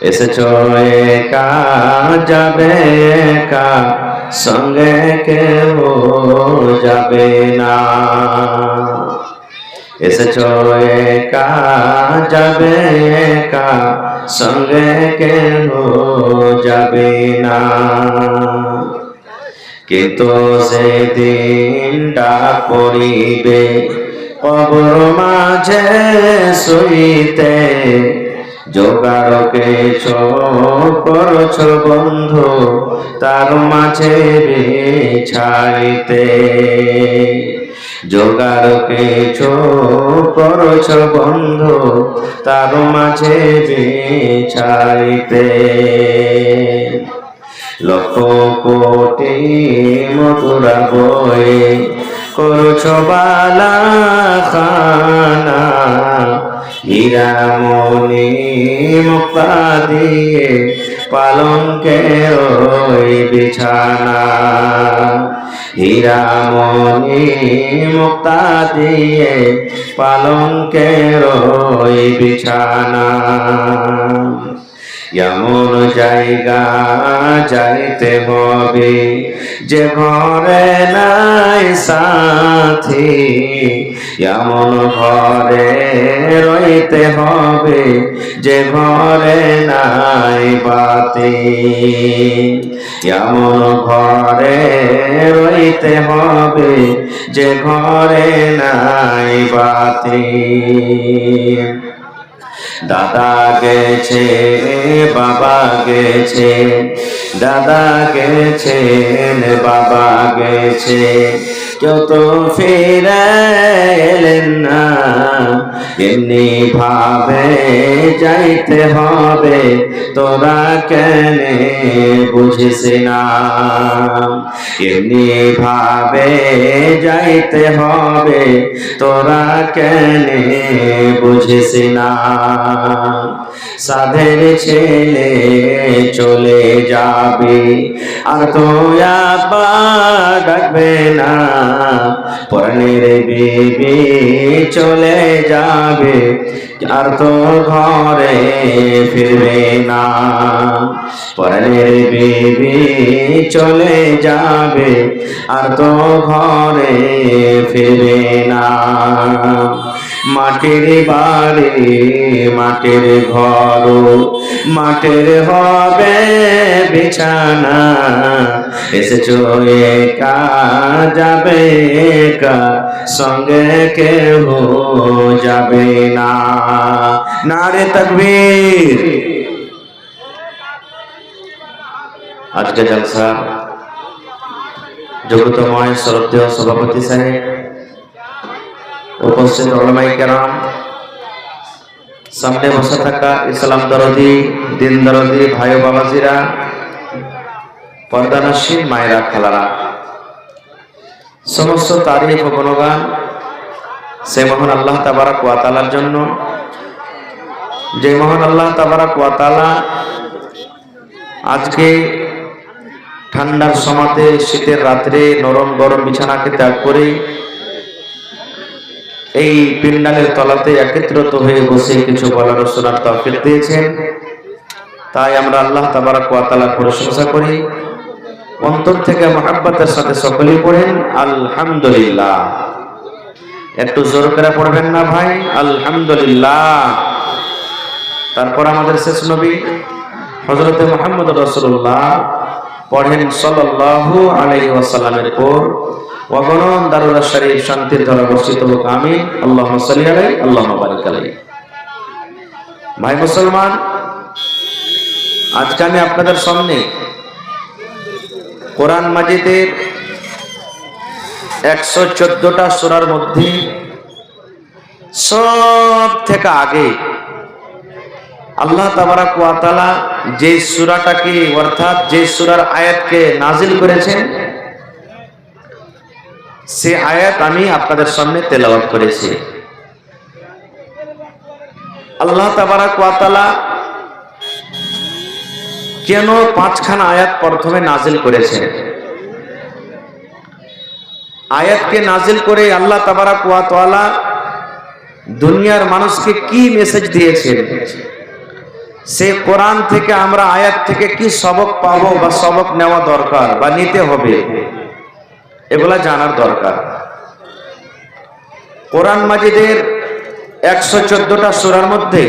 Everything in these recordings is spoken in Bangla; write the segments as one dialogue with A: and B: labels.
A: এসেছো একা যাবে একা, সঙ্গে কেউ যাবে না। এসেছো একা যাবে একা, সঙ্গে কেউ যাবে না। কিন্তু সেদিন ডাক পড়িবে কবর মাঝে শুইতে, জোগাড়কে করছ বন্ধু তার মাঝে বিছাইতে। জোগাড়কে করছ বন্ধু তার মাঝে বিছাইতে। লক্ষ কোটি মধুরা বয়ে করছ বালা খানা, হীরামণি মুক্তা দিয়ে পালঙ্কের ওই বিছানা। হীরামণি মুক্তা দিয়ে পালঙ্কের ওই বিছানা। এমন জায়গা যাইতে হবে যে ঘরে নাই সাথী, এমন ঘরে রইতে হবে যে ঘরে নাই বাতি। এমন ঘরে রইতে হবে যে ঘরে নাই বাতি। দাদা গেছে বাবা গেছে, দাদা গেছেন বাবা গেছে, কেউ তো ফিরে এলেন না। এমনি ভাবে যাইতে হবে তোরা কেনে বুঝিস না। এমনি ভাবে যাইতে হবে তোরা কেনে বুঝিস না। সাধের ছেলে চলে যাবে আর তো আবার ডাকবে না। পরাণের বিবি চলে যাবে আর তো ঘরে ফিরবে না। পরাণের বিবি চলে যাবে আর তো ঘরে ফিরবে না। মাটির বাড়ি মাটির ঘর, মাটির হবে বিছানা। এসেছো একা যাবে একা, সঙ্গে কেউ যাবে না। নারে তাকবীর। আজকে জলসা জগতময় শ্রদ্ধেয় সভাপতি সাহেব, উপস্থিত উলামায়ে কেরাম, সামনে বসে থাকা ইসলাম দরদি দিন দরদি ভাই ও বাবাজিরা, পর্দানশীল মায়েরা খালারা, সমস্ত তারিফ ও গুণগান সে মহান আল্লাহ তাবারাক ওয়া তাআলার জন্য, যে মহান আল্লাহ তাবারাক ওয়া তাআলা আজকে ঠান্ডার সমাতে শীতের রাত্রে নরম গরম বিছানাকে ত্যাগ করে এই পিন্ডালের তলাতে একত্রিত হয়ে বসে কিছু বলার শোনার তৌফিক দিয়েছেন। তাই আমরা আল্লাহ তাবারাক ওয়া তাআলার প্রশংসা করি, অন্তর থেকে মহব্বতের সাথে সকলেই পড়েন আলহামদুলিল্লাহ। একটু জোর করে পড়বেন না ভাই, আলহামদুলিল্লাহ। তারপর আমাদের শেষ নবী হযরত মুহাম্মদ রাসূলুল্লাহ পড়েন সাল্লাল্লাহু আলাইহি ওয়াসাল্লামের পর ওয়াগনম দারুল শরীফ শান্তির ধারা বর্ষিত হোক, আমিন। আল্লাহুম্মা সাল্লি আলাইহি আল্লাহুম্মা বারিক আলাইহি। ভাই মুসলমান, আজকে আমি আপনাদের সামনে কোরআন মাজিদের 114টা সূরার মধ্যে সব থেকে আগে আল্লাহ তাবারাক ওয়া তাআলা যে সূরাটাকে অর্থাৎ যে সূরার আয়াতকে নাজিল করেছেন সে আয়াত আমি আপনাদের সামনে তেলাওয়াত করেছি। আল্লাহ তাবারাক ওয়া তাআলা কেন 5খানা আয়াত প্রথমে নাজিল করেছেন? আয়াতকে নাজিল করে আল্লাহ তাবারাক ওয়া তাআলা দুনিয়ার মানুষকে কি মেসেজ দিয়েছেন সে কোরআন থেকে আমরা আয়াত থেকে কি সবক পাবো বা সবক নেওয়া দরকার বা নিতে হবে, এগুলা জানার দরকার। কোরআন মাজিদের 114টা সূরার মধ্যে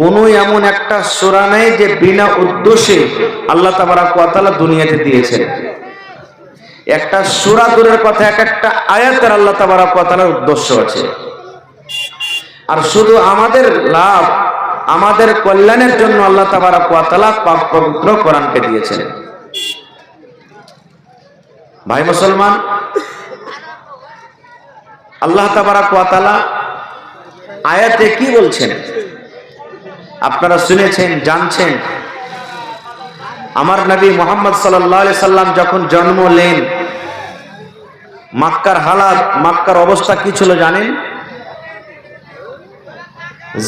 A: কোনো এমন একটা সূরা নেই যে বিনা উদ্দেশ্যে আল্লাহ তাবারক ওয়া তাআলা দুনিয়াতে দিয়েছেন। একটা সূরা দূরের কথা, এক একটা আয়াতের আল্লাহ তাবারক ওয়া তাআলার উদ্দেশ্য আছে। আর শুধু আমাদের লাভ, আমাদের কল্যাণের জন্য আল্লাহ তাবারক ওয়া তাআলা পাক পবিত্র কোরআনকে দিয়েছেন। ভাই মুসলমান, আল্লাহ তাবারক ওয়া তাআলা আয়াতে কি বলছেন আপনারা শুনেছেন, জানছেন। আমার নবী মুহাম্মদ সাল্লাল্লাহু আলাইহি সাল্লাম যখন জন্ম নেন, মক্কার হালাত, মক্কার অবস্থা কি ছিল জানেন?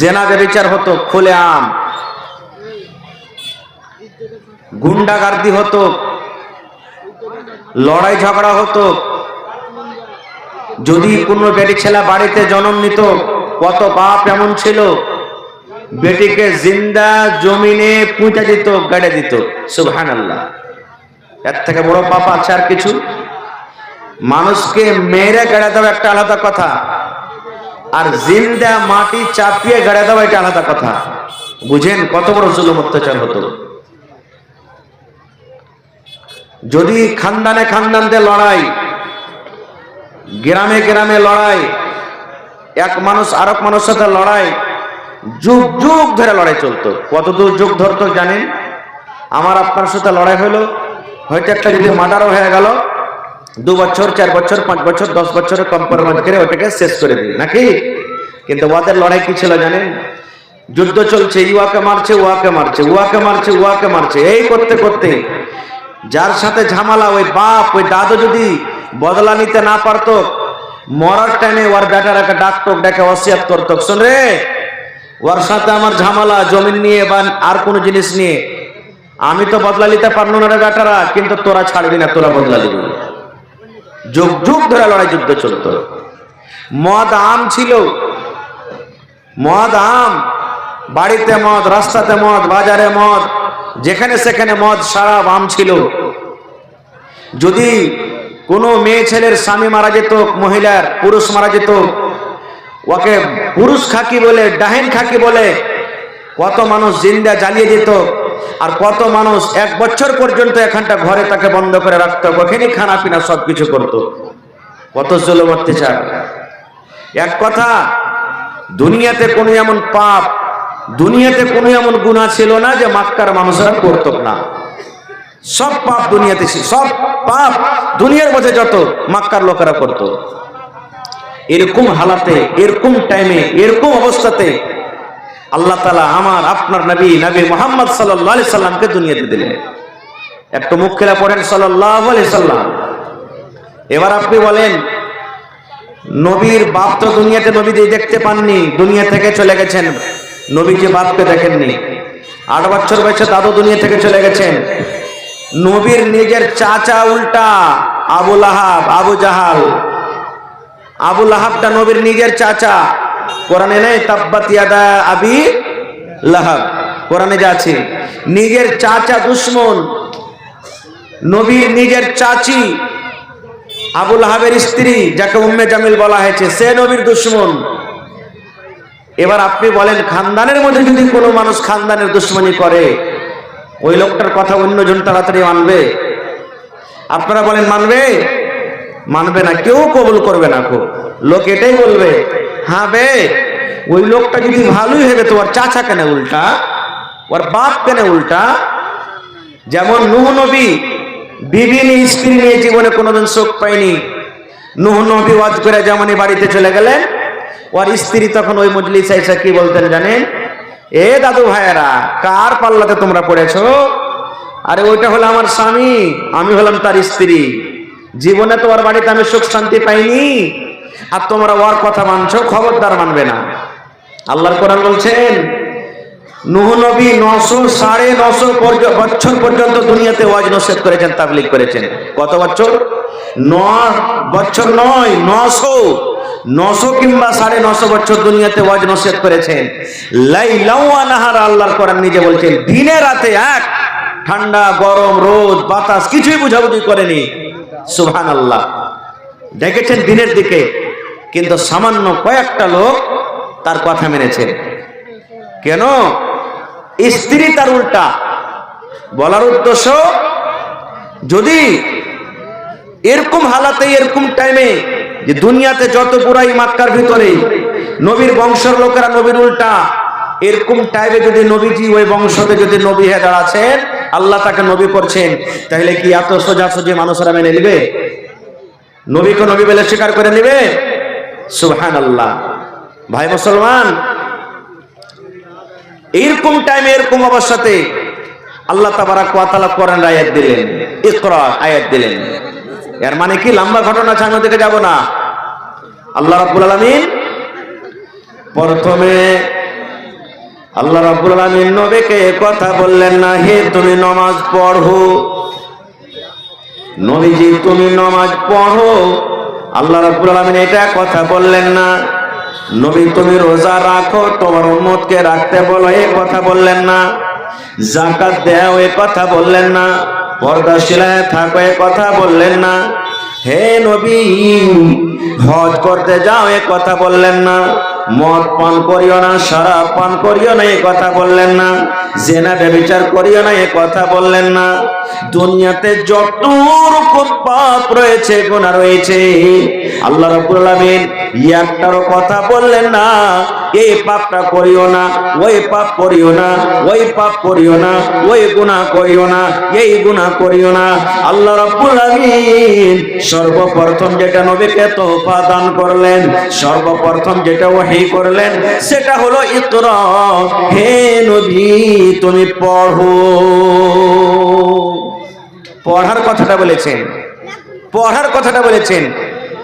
A: জেনা ব্যভিচার হতো খুলে আম, গুন্ডাগার্দি হতো, লড়াই ঝগড়া হতো। যদি কোনো বেটি ছেলে বাড়িতে জন্ম নিত, কত বাপ এমন ছিল বেটিকে জিন্দা জমিনে পুঁতে দিত, গাড়ে দিত। সুবহানাল্লাহ, এর থেকে বড় পাপ আছে আর কিছু? মানুষকে মেরে গাড়ে দেওয়া একটা আলাদা কথা, আর জিন্দা মাটি চাপিয়ে গাড়ে দেওয়া এটা আলাদা কথা। বুঝেন কত বড় জুলুম অত্যাচার হতো। যদি খানদানে খানদানদের লড়াই, গ্রামে গ্রামে লড়াই, এক মানুষ আরেক মানুষের সাথে লড়াই, যুগ যুগ ধরে লড়াই চলতো। কতদূর যুগ ধরতো জানেন? আমার আপনার সাথে লড়াই হলো, হয়তো একটা যদি মার্ডারও হয়ে গেল, 2 বছর 4 বছর 5 বছর 10 বছরে কম্প্রোমাইজ করে ওটাকে শেষ করে দিই নাকি? কিন্তু ওদের লড়াই কি ছিল জানেন? যুদ্ধ চলছে, ইউয়াকে মারছে, ওয়াকে মারছে, ওয়াকে মারছে, ওয়াকে মারছে, এই করতে করতে যার সাথে ঝামেলা, ওই বাপ ওই দাদু যদি বদলা নিতে না পারতো, মরার টাইমে ওর বেটারাকে ডাকতো, ডেকে ওসিয়াত করতো, শোন রে, ওর সাথে আমার ঝামেলা জমিন নিয়ে বা আর কোনো জিনিস নিয়ে, আমি তো বদলা নিতে পারলো না রে বেটারা, কিন্তু তোরা ছাড়বি না, তোরা বদলা দিবি। যুগ যুগ ধরে লড়াই যুদ্ধ চলতো। মদ আম ছিল, মদ আম, বাড়িতে মদ, রাস্তাতে মদ, বাজারে মদ, যেখানে সেখানে মদ, সারা আম ছিল। যদি কোনো মেয়ে ছেলের স্বামী মারা যেত, মহিলার পুরুষ মারা যেত, ওকে পুরুষ খাকি বলে, ডাহিন খাকি বলে কত মানুষ জিন্দা জ্বালিয়ে দিত। আর কত মানুষ 1 বছর পর্যন্ত এখানটা ঘরে তাকে বন্ধ করে রাখতো, ওখানে খানা পিনা সবকিছু করতো। কত জুলুম অত্যাচার। এক কথা, দুনিয়াতে কোনো এমন পাপ, দুনিয়াতে কোনো এমন গুনাহ ছিল না যে মক্কার মানুষরা করতো না। সব পাপ দুনিয়াতে ছিল, সব পাপ দুনিয়ার মধ্যে যত মক্কার লোকেরা করতো। এরকম হালাতে, এরকম টাইমে, এরকম অবস্থাতে আল্লাহ তাআলা আমার আপনার নবী মুহাম্মদ সাল্লাল্লাহু আলাইহি সাল্লামকে দুনিয়াতে দিলেন। একটু মুখ খেলা পড়েন সাল্লাল্লাহু আলাইহি সাল্লাম। এবার আপনি বলেন, নবীর বাপ তো দুনিয়াতে নবীজি দেখতে পাননি, দুনিয়া থেকে চলে গেছেন, নবীজি বাপকে দেখেননি। 8 বছর বয়সে দাদু দুনিয়া থেকে চলে গেছেন। নবীর নিজের চাচা উল্টা আবু লাহাব, আবু জাহাল। আবু লাহাবটা নবীর নিজের চাচা। কোরআনে নেই তাব্বাত ইয়াদা আবি লাহাব, কোরআনে যা আছে, নিজের চাচা দুশমন। নবীর নিজের চাচি আবু লাহাবের স্ত্রী, যাকে উম্মে জামিল বলা হয়েছে, সে নবীর দুশমন। এবার আপনি বলেন, খানদানের মধ্যে যদি কোনো মানুষ খানদানের দুশমনি করে, ওই লোকটার কথা অন্যজন তাড়াতাড়ি মানবে? আপনারা বলেন মানবে? মানবে না, কেউ কবুল করবে না। লোক এটাই বলবে, হ্যাঁ বে, ওই লোকটা যদি ভালোই হবে তো ওর চাচা কেন উল্টা, ওর বাপ কেন উল্টা? যেমন নূহ নবী বিভিন্ন স্ত্রী নিয়ে জীবনে কোনোদিন সুখ পায়নি। নূহ নবী ওয়াজ করে যেমনই বাড়িতে চলে গেলেন, ওর স্ত্রী তখন ওই মজলিসে এসে কি বলতেন জানেন? এ দাদু ভাইয়েরা, কার পাল্লাতে তোমরা পড়েছো? আরে ওইটা হলো আমার স্বামী, আমি হলাম তার স্ত্রী। জীবনে তো ওর বাড়িতে আমি সুখ শান্তি পাইনি, আর তোমরা ওর কথা মানছো, খবরদার মানবে না। আল্লাহর কোরআন বলছেন, নূহ নবী 900 বছর পর্যন্ত দুনিয়াতে ওয়াজ নসিহত করেছেন, তাবলীগ করেছেন। কত বছর? 9 বছর নয়, 900। 900 কিংবা 950 বছর দুনিয়াতে ওয়াজ নসিহত করেছেন। লাইলাও ওয়া নাহারা, আল্লাহর কোরআন নিজে বলছেন দিনে রাতে এক, ঠান্ডা গরম রোদ বাতাস কিছুই বুঝাবুঝি করেনি। সুবহানাল্লাহ। দেখেছেন দিনের দিকে, কিন্তু সামান্য কয়েকটা লোক তার কথা মেনেছেন। কেন? স্ত্রী তার উল্টা। বলার উদ্দেশ্য, যদি এরকম হালাতে এরকম টাইমে যে দুনিয়াতে যত বুড়াই মাক্কার ভিতরে নবীর বংশের লোকেরা নবীর উল্টা, এরকম টাইমে যদি নবীজি ওই বংশতে যদি নবী হয়ে দাঁড়াচ্ছেন, আল্লাহ তাকে নবী করছেন, তাহলে কি এত সোজাসুজি মানুষরা মেনে নেবে? নবীকে নবী বলে স্বীকার করে নেবে? সুবহানাল্লাহ। ভাই মুসলমান, এইরকম টাইমে এরকম অবস্থাতে আল্লাহ তাবারাক ওয়া তাআলা কোরআন আয়াত দিলেন, ইকরা আয়াত দিলেন। এর মানে কি? লম্বা ঘটনা আছে, আমি ওদিকে যাব না। আল্লাহ রাব্বুল আলামিন প্রথমে আল্লাহ রাব্বুল আলামিন নবীকে কথা বললেন না, হে তুমি নামাজ পড়ো, নবীজি তুমি নামাজ পড়ো। আল্লাহ রাব্বুল আলামিন এটা কথা বললেন না। নবী তুমি রোজা রাখো, তোমার উম্মতকে রাখতে বলো, এই কথা বললেন না। যাকাত দাও, এই কথা বললেন না। পর্দাশীলায় থাকো, এই কথা বললেন না। হে নবী হজ করতে যাও, এই কথা বললেন না। মদ পান করিও না, শরাব পান করিও না, এই কথা বললেন না। জেনা ব্যভিচার করিও না, এই কথা বললেন না। দুনিয়াতে যত রকম পাপ রয়েছে, গুনাহ রয়েছে, আল্লাহ রাব্বুল আলামিন একটারও কথা বললেন না এই পাপটা করিও না, ওই পাপ করিও না, ওই পাপ করিও না, ওই গুনাহ করিও না, এই গুনাহ করিও না। আল্লাহ রাব্বুল আলামিন সর্বপ্রথম যেটা নবীকে তোফা দান করলেন, সর্বপ্রথম যেটা ওহী করলেন, সেটা হলো ইকরা, হে নবী তুমি পড়ো। পড়ার কথাটা বলেছেন, পড়ার কথাটা বলেছেন।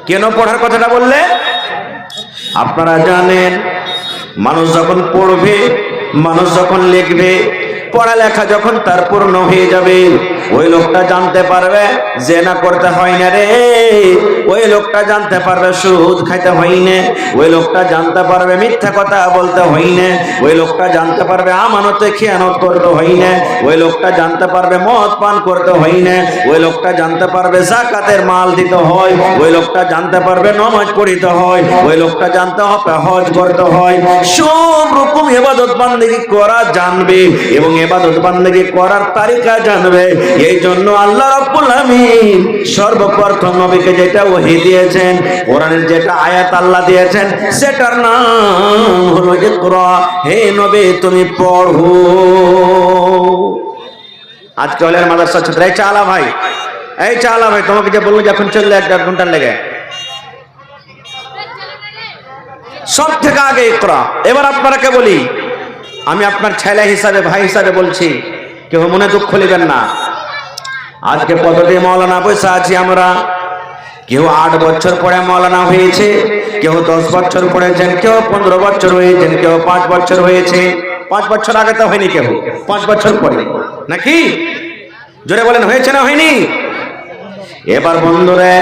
A: কেন পড়ার কথাটা বললে? আপনারা জানেন, মানুষ যখন পড়বে, মানুষ যখন লিখবে, পড়ালেখা যখন তার পূর্ণ হয়ে যাবে, ওই লোকটা জানতে পারবে জেনা করতে হয় না রে, ওই লোকটা জানতে পারবে সুদ খাইতে হয় না, ওই লোকটা জানতে পারবে মিথ্যা কথা বলতে হয় না, ওই লোকটা জানতে পারবে আমানতে খেয়ানত করতে হয় না, ওই লোকটা জানতে পারবে মদ পান করতে হয় না, ওই লোকটা জানতে পারবে যাকাতের মাল দিতে হয়, ওই লোকটা জানতে পারবে নামাজ পড়িতে হয়, ওই লোকটা জানতে হবে হজ করতে হয়। সব রকম ইবাদত বান্দেগি করা জানবে এবং ইবাদত বান্দেগি করার তারিকা জানবে। এই জন্য আল্লাহ রাব্বুল আলামিন সর্বপ্রথম নবীকে যেটা ওহী দিয়েছেন, কোরআনের যেটা আয়াত আল্লাহ দিয়েছেন, সেটার নাম হলো ইকরা, হে নবী তুমি পড়ো। আজকে ওলের মাদ্রাসা ছাত্র, এই চালা ভাই, এই চালা ভাই, তোমাকে যে বললো যখন চললে 1.5 ঘন্টা লেগে, সব থেকে আগে ইকরা। এবার আপনাকে বলি, আমি আপনার ছেলে হিসাবে, ভাই হিসাবে বলছি, কেউ মনে দুঃখ নেবেন না। আজকে কতটি মাওলানা বসে আছি আমরা, কেউ 8 বছর পরে মাওলানা হয়েছে, কেউ 10 বছর পড়েছেন, কেউ 15 বছর হয়েছেন, কেউ 5 বছর হয়েছে। 5 বছর আগে তো হয়নি, কেউ 5 বছর পরে, নাকি? জোরে বলেন, হয়েছে না হয়নি? এবার বন্ধুরা,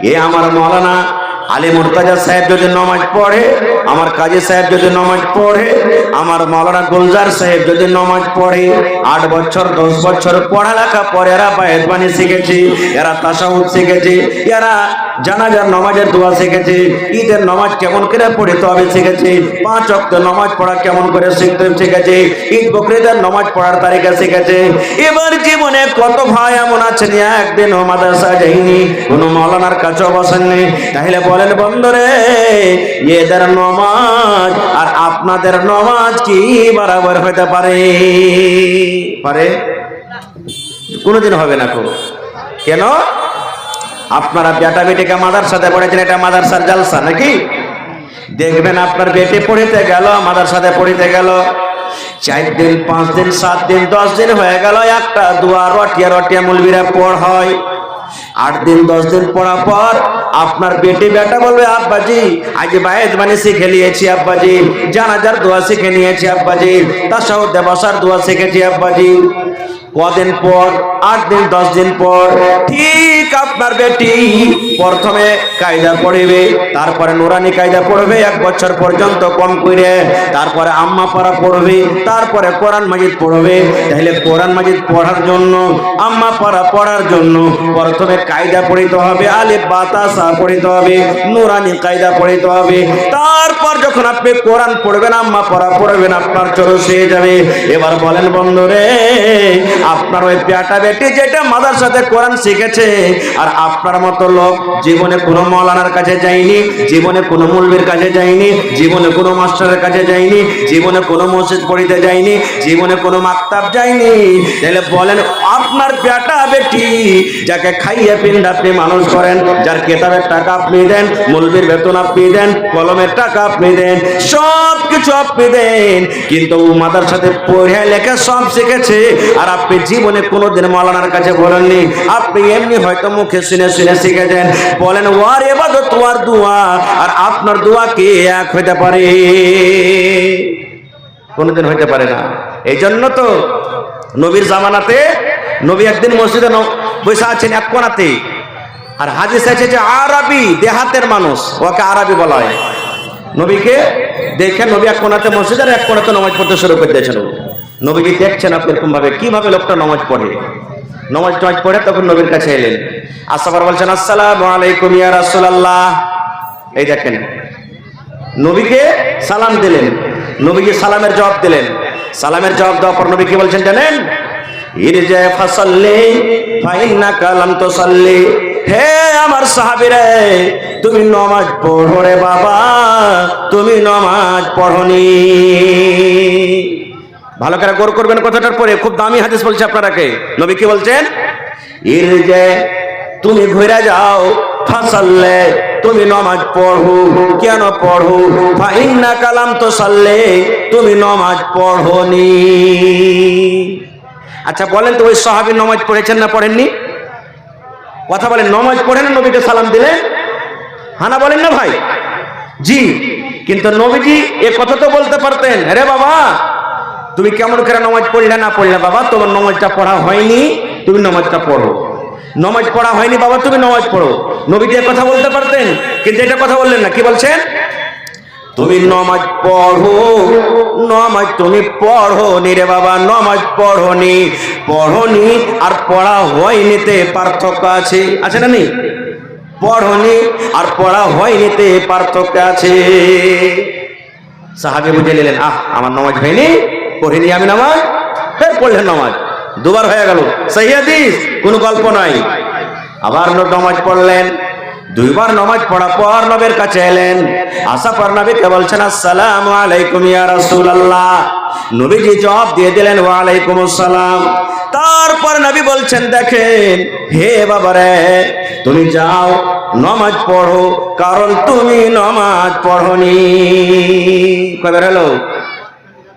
A: এ আমার মাওলানা আলী মুর্তাজা সাহেব যদি নামাজ পড়ে, আমার কাজী সাহেব যদি নামাজ পড়ে, আমার মাওলানা গুলজার সাহেব যদি নামাজ পড়ে, 8 বছর 10 বছর পড়ালেখা পরে এরা বায়াত বাণী শিখেছে, এরা তাশাহুদ শিখেছে, এরা জানাজার নামাজের দোয়া শিখেছে, ঈদের নামাজ কেমন করে পড়িতে হবে শিখেছে, 5 ওয়াক্ত নামাজ পড়া কেমন করে শিখতে শিখেছে, ঈদ বকরিদের নামাজ পড়ার তারিকা শিখেছে। এবার জীবনে কত ভাই এমন আছেন একদিনও মাদ্রাসা যায়নি, কোনো মাওলানার কাছেও বসেননি। তাহলে বলেন বন্ধুরে, এদের নামাজ আর আপনাদের নামাজ কি বরাবর হতে পারে? পারে? কোনোদিন হবে না। কেন? আপনারা বেটা বেটিকে মাদ্রাসাতে পড়েছেন, এটা মাদ্রাসার জালসা নাকি? দেখবেন আপনার বেটি পড়িতে গেল, মাদ্রাসাতে পড়িতে গেল, 4 দিন 5 দিন 7 দিন 10 দিন হয়ে গেল, একটা দোয়া রটিয়া রটিয়া মুলবিরা পড় হয়। 8 দিন 10 দিন পড়া পর আপনার বেটি বেটা বলবে, আব্বাজি আজ বায়াত বাণী শিখে নিয়েছি, আব্বাজি জানাজার দোয়া শিখে নিয়েছি, আব্বাজি তাশাহুদে বসার দোয়া শিখেছি, আব্বাজি। কদিন পর 8 দিন 10 দিন পর ঠিক আপনার বেটি প্রথমে কায়দা পড়বে, তারপরে নুরানি কায়দা পড়বে 1 বছর পর্যন্ত কম করে, তারপরে আম্মা পারা পড়বে, তারপরে কোরআন মাজিদ পড়বে। তাহলে কোরআন মাজিদ পড়ার জন্য, আম্মা পারা পড়ার জন্য প্রথমে কায়দা পড়িতে হবে, আলিফ বা তা সা পড়িতে হবে, নুরানি কায়দা পড়িতে হবে। তারপর যখন আপনি কোরআন পড়বেন, আম্মা পারা পড়বেন, আপনার চরস হয়ে যাবে। এবার বলেন বন্ধুরে, আপনার ওই বেটা বেটি যেটা মাদ্রাসাতে কোরআন শিখেছে, আর আপনার মতো লোক জীবনে কোনো মাওলানার কাছে যায়নি, জীবনে কোনো মুলবির কাছে যায়নি, জীবনে কোনো মাস্টারের কাছে যায়নি, জীবনে কোনো মসজিদ পড়িতে যায়নি, জীবনে কোনো মাকতাব যায়নি। তাহলে বলেন আপনার বেটা বেটি যাকে খাইয়ে পিন্ড আপনি মানুষ করেন, যার কেতাবের টাকা আপনি দেন, মুলবির বেতন আপনি দেন, কলমের টাকা আপনি দেন, সব কিছু আপনি দেন, কিন্তু মাদ্রাসাতে পড়ে লেখা সব শিখেছে, আর আপনি জীবনে কোনোদিন মাওলানার কাছে বলেননি। আপনি এমনি হয়তো মুখে শুনে শুনে শিখেছেন। বলেন ওয়ার ইবাদত ওয়ার দোয়া আর আপনার দোয়া কি এক হইতে পারে? কোনোদিন হইতে পারে না। এই জন্য তো নবীর জামানাতে নবী একদিন মসজিদে বসে আছেন এক কোণাতে, আর হাদিস আছে যে আরবি দেহাতের মানুষ, ওকে আরবি বলা হয়। নবীকে দেখে নবী এক কোণাতে মসজিদের এক কোণাতে নামাজ পড়তে শুরু করে দিয়েছেন। নবীজি দেখছেন আপনি এরকম ভাবে কিভাবে লোকটা নামাজ পড়ে। নামাজ পড়ে তখন নবীর কাছে এলেন, আসাবার বলছেন আসসালামু আলাইকুম ইয়া রাসূলুল্লাহ। এই দেখেন নবীকে সালাম দিলেন, নবীজি সালামের জবাব দিলেন। সালামের জবাব দেওয়ার পর নবী কি বলছেন জানেন? ইরজা ফাসাল্লি ফাইন্নাকা লাম তুসাল্লি। হে আমার সাহাবীরা, তুমি নামাজ পড়ো রে বাবা, তুমি নামাজ পড়োনি। ভালো করে গৌর করবেন কথাটার পরে, খুব দামি হাদিস বলছে আপনারাকে। নবী কি বলছেন? ইরজা, তুমি ঘুরে যাও, ফাসাল্লে, তুমি নামাজ পড়ো। কেন পড়ো? ফাইন্নাকা লাম তুসাল্লি, তুমি নামাজ পড়োনি। আচ্ছা বলেন তো ওই সাহাবী নামাজ পড়েছেন না পড়েননি? কথা বলেন, নামাজ পড়েন নবীকে সালাম দিলেন? হানা বলেন না ভাই? জি। কিন্তু নবীজি এ কথা তো বলতে পারতেন, আরে বাবা তুমি কেমন করে নামাজ পড়লে না পড়লে বাবা, তোমার নামাজটা পড়া হয়নি, তুমি নামাজটা পড়ো। নামাজ পড়া হয়নি বাবা, তুমি নামাজ পড়ো। নবীজি এ কথা বলতে পারতেন, কিন্তু এটা কথা বললেন না। কি বলছেন? তুমি নামাজ পড়ো, নামাজ তুমি পড়োনি রে বাবা, নামাজ পড়োনি। পড়োনি আর পড়া হয়নিতে পার্থক্য আছে, আছে না নেই? পড়োনি আর পড়া হয়নিতে পার্থক্য আছে। সাহাবী বুঝে নিলেন, আমার নামাজ হয়নি, পড়িনি আমি নামাজ, ফের পড়লেন নামাজ। দুবার হয়ে গেল, সহিহ হাদিস, কোনো গল্প নাই। আবার নামাজ পড়লেন, 2 বার নামাজ পড়ার পর নবীর কাছে এলেন। আসা পর নবীকে বলছেন আসসালামু আলাইকুম ইয়া রাসূলুল্লাহ। নবীজি জবাব দিয়ে দিলেন ওয়া আলাইকুম আসসালাম। তারপর নবী বলছেন দেখেন হে বাবারে, তুমি যাও নামাজ পড়ো, কারণ তুমি নামাজ পড়োনি। কয়বার হলো?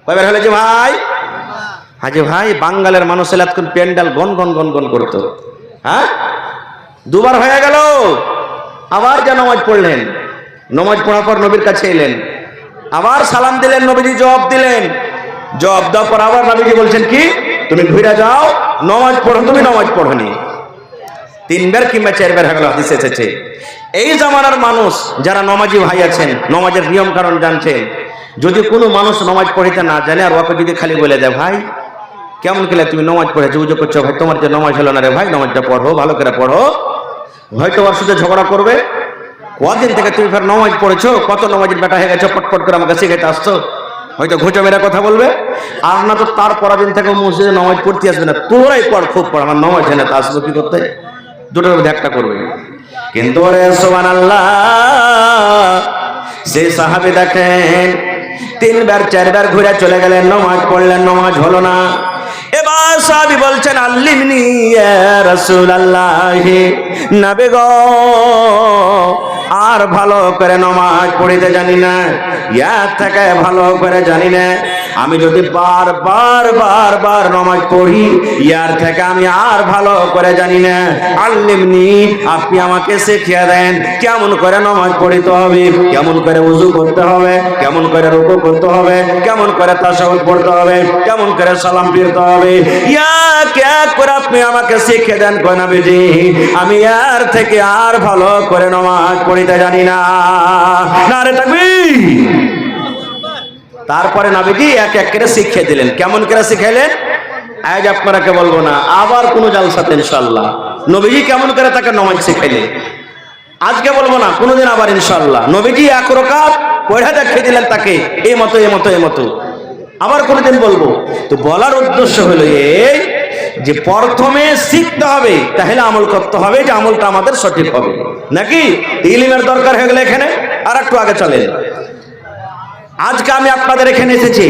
A: কয়বার হলো যে ভাই? হাজি ভাই, বাঙ্গালের মানুষ এলাকার প্যান্ডেল গন গন গন গন করতো। হ্যাঁ, 2 বার হয়ে গেল। আবার যা নামাজ পড়লেন, নামাজ পড়ার পর নবীর কাছে এলেন, আবার সালাম দিলেন, নবীজি জবাব দিলেন। জবাব দেওয়ার পর আবার নবীজি বলছেন কি, তুমি ঘুরে যাও, নামাজ পড়ো, তুমি নামাজ পড়োনি। 3 বার কিংবা 4 বার হয়ে গেল, হাদিসে এসেছে। এই জামানার মানুষ যারা নামাজি ভাই আছেন, নামাজের নিয়ম কারণ জানছেন, যদি কোনো মানুষ নামাজ পড়িতে না জানে আর ওকে যদি খালি বলে দেয় ভাই কেমন খেলে তুমি নামাজ পড়েছো, উজু করছো, ভাই তোমার যে নামাজ হলো না রে ভাই, নামাজটা পড়ো, ভালো করে পড়ো, হয়তো ওর সাথে ঝগড়া করবে। কদিন থেকে তুমি ফের নামাজ পড়েছো, কত নামাজের বেটা হয়ে গেছো, পটপট করে আমাকে শিখাইতে আসছো, হয়তো ঘুচো মেরা কথা বলবে। আর না তো তার পরের দিন থেকে মসজিদে নামাজ পড়তে আসবে না, তোরাই পড়, খুব পড়, আমার নামাজ হয় না, তা আসবো কি করতে? দুটোর মধ্যে একটা করবে। কিন্তু ওরে সুবহানাল্লাহ, সেই সাহাবী দেখেন 3 বার 4 বার ঘুরে চলে গেলেন, নামাজ পড়লেন, নামাজ হলো না। এবার সাহাবী বলছেন আল্লিমনি ইয়া রাসূলুল্লাহ, নবী গো আর ভালো করে নামাজ পড়িতে জানি না, ইয়া থেকে ভালো করে জানি না, আমি যদি বারবার নামাজ পড়ি ইয়ার থেকে আমি আর ভালো করে জানি না। আল্লিমনি, আপনি আমাকে শিখিয়ে দেন কেমন করে নামাজ পড়তে হবে, কেমন করে ওযু করতে হবে, কেমন করে রুকু করতে হবে, কেমন করে তাশাহুদ পড়তে হবে, কেমন করে সালাম ফিরতে হবে। এক করে আপনি আমাকে শিখিয়ে দেন গো নবীজি, আমি এর থেকে আর ভালো করে নামাজ পড়তে জানি না। নারে তাকবীর। তারপরে নবীজি এক এক করে শিখিয়ে দিলেন। কেমন করে শিখাইলেন আজ আপনাকে বলবো না, আবার কোন জালসাতে ইনশাআল্লাহ নবীজি কেমন করে তাকে নামাজ শিখাইলেন আজকে বলবো না, কোনদিন আবার ইনশাআল্লাহ নবীজি এক রাকাত পড়ে দেখিয়ে দিলেন তাকে, এই মতো আবার কোনদিন বলবো। তো বলার উদ্দেশ্য হলো এই যে প্রথমে শিখতে হবে, তাহলে আমল করতে হবে, যে আমলটা আমাদের সঠিক হবে নাকি। ইলমের দরকার হয়ে গেলে এখানে আর একটু আগে চলে। আজকে আমি আপনাদের এখানে এসেছি,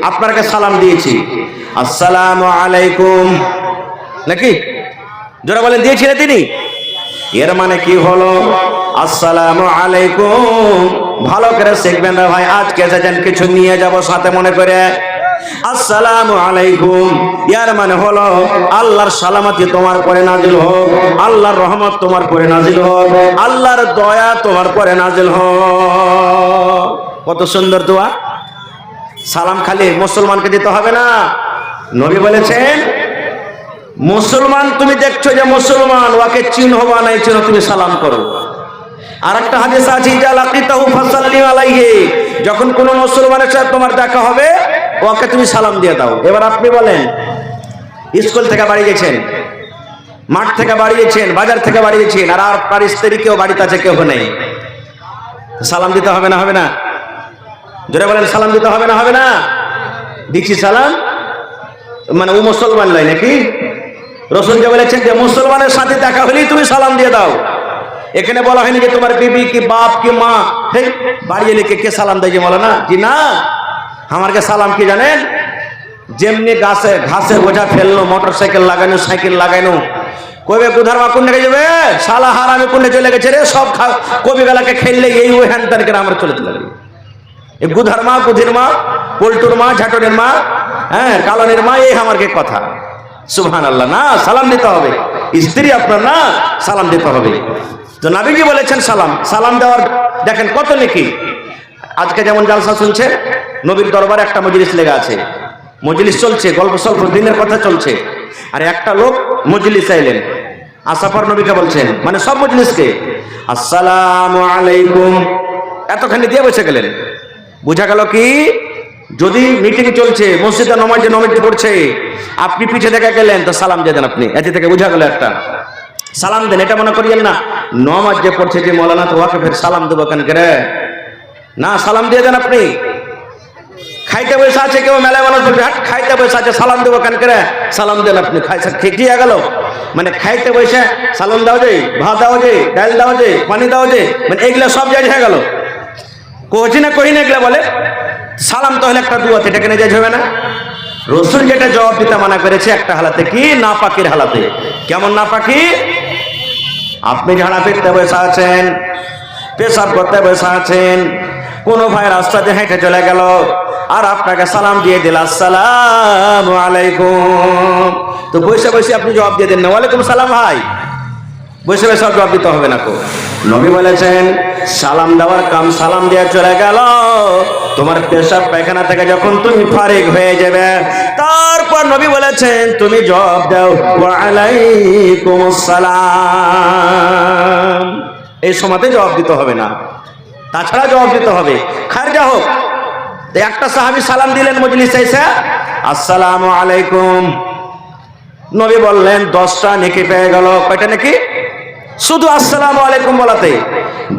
A: আপনাকে সালাম দিয়েছি, আসসালামু আলাইকুম, নাকি যারা বলেন দিয়েছিলেন তিনি, এর মানে কি হলো আসসালামু আলাইকুম। ভালো করে শিখবেন না ভাই, আজকে এসেছেন কিছু নিয়ে যাব সাথে মনে করে। আসসালামু আলাইকুম এর মানে হলো আল্লাহর সালামতি তোমার পরে নাজিল হোক, আল্লাহর রহমত তোমার পরে নাজিল হোক, আল্লাহর দয়া তোমার পরে নাজিল হোক। কত সুন্দর দোয়া। সালাম খালি মুসলমানকে দিতে হবে না, নবী বলেছেন মুসলমান তুমি দেখছো যে মুসলমান, ওকে চিনহ বা নাই চিনহ তুমি সালাম করো। আর একটা হাদিস আছে যা লাকিতাহু ফাসাল্লি আলাইহি, যখন কোন মুসলমানের সাথে তোমার দেখা হবে ওকে তুমি সালাম দিয়ে দাও। এবার আপনি বলেন স্কুল থেকে বাড়ি গেছেন, মাঠ থেকে বাড়ি গেছেন, বাজার থেকে বাড়ি গেছেন, আর আপনার স্ত্রী কেউ বাড়িতে আছে কেউ নেই, সালাম দিতে হবে না হবে না? জোরে বলেন সালাম দিতে হবে না হবে না? দিচ্ছি সালাম, মানে ও মুসলমান নয় নাকি? রাসূল যে বলেছেন যে মুসলমানের সাথে দেখা হলেই তুমি সালাম দিয়ে দাও। এখানে বলা হয়নি যে তোমার বিবি কি বাপ কি মা, হেই বাড়ি এলে কে সালাম দেয় যে বলে না, জি না। আমাকে সালাম কি জানেন, যেমনি ঘাসে বোঝা ফেললো, মোটর সাইকেল লাগানো, সাইকেল লাগানো, কবে গুধার মা কোন দিকে যাবে, শালা হারামে কোন চলে গেছে রে, সব কবি বেলাকে খেললে এই ওই হ্যান তার করে আমরা চলে লাগবে। এই গুধার মা, কুধির মা, পল্টুর মা, ঝাটনের মা, হ্যাঁ কালনের মা, এই আমাকে কথা। সুবহানাল্লাহ। না, সালাম দিতে হবে, স্ত্রী আপনার না, সালাম দিতে হবে। তো নবীজি বলেছেন সালাম দেওয়ার দেখেন কত নেকি। আজকে যেমন জালসা শুনছে, নবীর দরবারে একটা মজলিস লেগে আছে, মজলিস চলছে, গল্প সল্প দিনের কথা চলছে, আর একটা লোক মজলিস আইলেন, আসাফার নবীকে বলছেন, মানে সব মজলিসকে আসসালামু আলাইকুম এতখানি দিয়ে বসে গেলেন। বুঝা গেল কি, যদি মিটিং চলছে, মসজিদে নামাজ পড়ছে, আপনি পিছে থেকে গেলেন তো সালাম দিয়ে দেন আপনি, এতে থেকে বুঝা গেল একটা সালাম দেন। এটা মনে করিয়েন না নামাজ যে পড়ছে যে মৌলানা, তো ওকে ফের সালাম দেবো কেন করে না, সালাম দিয়ে দেন আপনি। খাইতে বসে আছে কেউ, মেলায় মানুষ বলবে হাট খাইতে বসে আছে সালাম দেবো কেন করে, সালাম দেন আপনি। খেয়ে গেল মানে খাইতে বসে সালাম দাও যে, ভাত দাও যে, ডাল দাও যে, পানি দাও যে, মানে এগুলা সব জায়গায় হয়ে গেল। কোচি না কহি না এগুলা বলে সালাম তো হলে একটা দুয়াতে, এটা কেন যাই হবে না? রাসূল যেটা জবাব দিতে মানা করেছে একটা হালাতে, কি নাপাকির হালাতে। কেমন নাপাকি? আপনি ঝাড়া ফিরতে বসে আছেন, পেশাব করতে বসে আছেন, কোন ভাই রাস্তাতে হেঁটে চলে গেল আর আপনাকে সালাম দিয়ে দিল আসসালামু আলাইকুম, তো বসে বসে আপনি জবাব দিয়ে দেন না ওয়ালাইকুম সালাম ভাই, বসে বসে জবাব দিতে হবে না। নবী বলেছেন সালাম দেওয়ার কাম সালাম দিয়ে চলে গেল, তোমার পেশাব পায়খানা থেকে যখন তুমি ফারিগ হয়ে যাবে, তারপর নবী বলেছেন তুমি জবাব দাও ওয়া আলাইকুমুস সালাম। এই সময়তে জবাব দিতে হবে না, তাছাড়া জবাব দিতে হবে। খারজা হোক, একটা সাহাবী সালাম দিলেন মজলিসে এসে আসসালামু আলাইকুম, নবী বললেন 10টা নেকি পেয়ে গেল। কয়টা নেকি? শুধু আসসালামু আলাইকুম বলাতে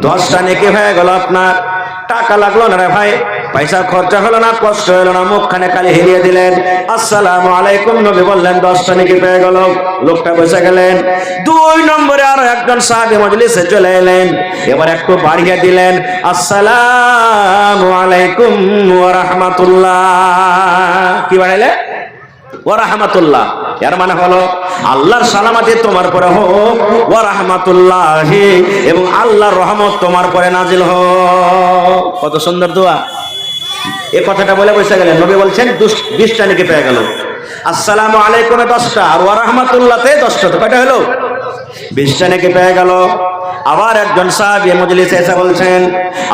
A: 10টা নেকি হয়ে গেল আপনার। টাকা লাগলো না রে ভাই, পয়সা খরচা হলো না, কষ্ট হলো না, মুখখানে কালি হিরিয়ে দিলেন আসসালামু আলাইকুম, নবী বললেন 10টা নেকি পেয়ে গেল। লোকটা বসে গেলেন। 2 নম্বরে আরো একজন সাহাবী মজলিসে চলে এলেন, এবার একটু বাড়িয়ে দিলেন আসসালামু আলাইকুম ওয়া রাহমাতুল্লাহ। কি বাড়াইলে? ওয়া রাহমাতুল্লাহ। এর মানে হলো আল্লাহর সালামতি তোমার পরে হোক, ওয়া রাহমাতুল্লাহি, এবং আল্লাহর রহমত তোমার পরে নাজিল হোক। কত সুন্দর দোয়া। এই কথাটা বলে বসে গেলেন। নবী বলছেন 20টা নেকি পেয়ে গেল। আসসালামু আলাইকুম 10টা, আর ওয়া রাহমাতুল্লাহতে 10টা, তো কয়টা হলো? 20টা নেকি পেয়ে গেল। আবার একজন সাহাবী মজলিসে এসে বলছেন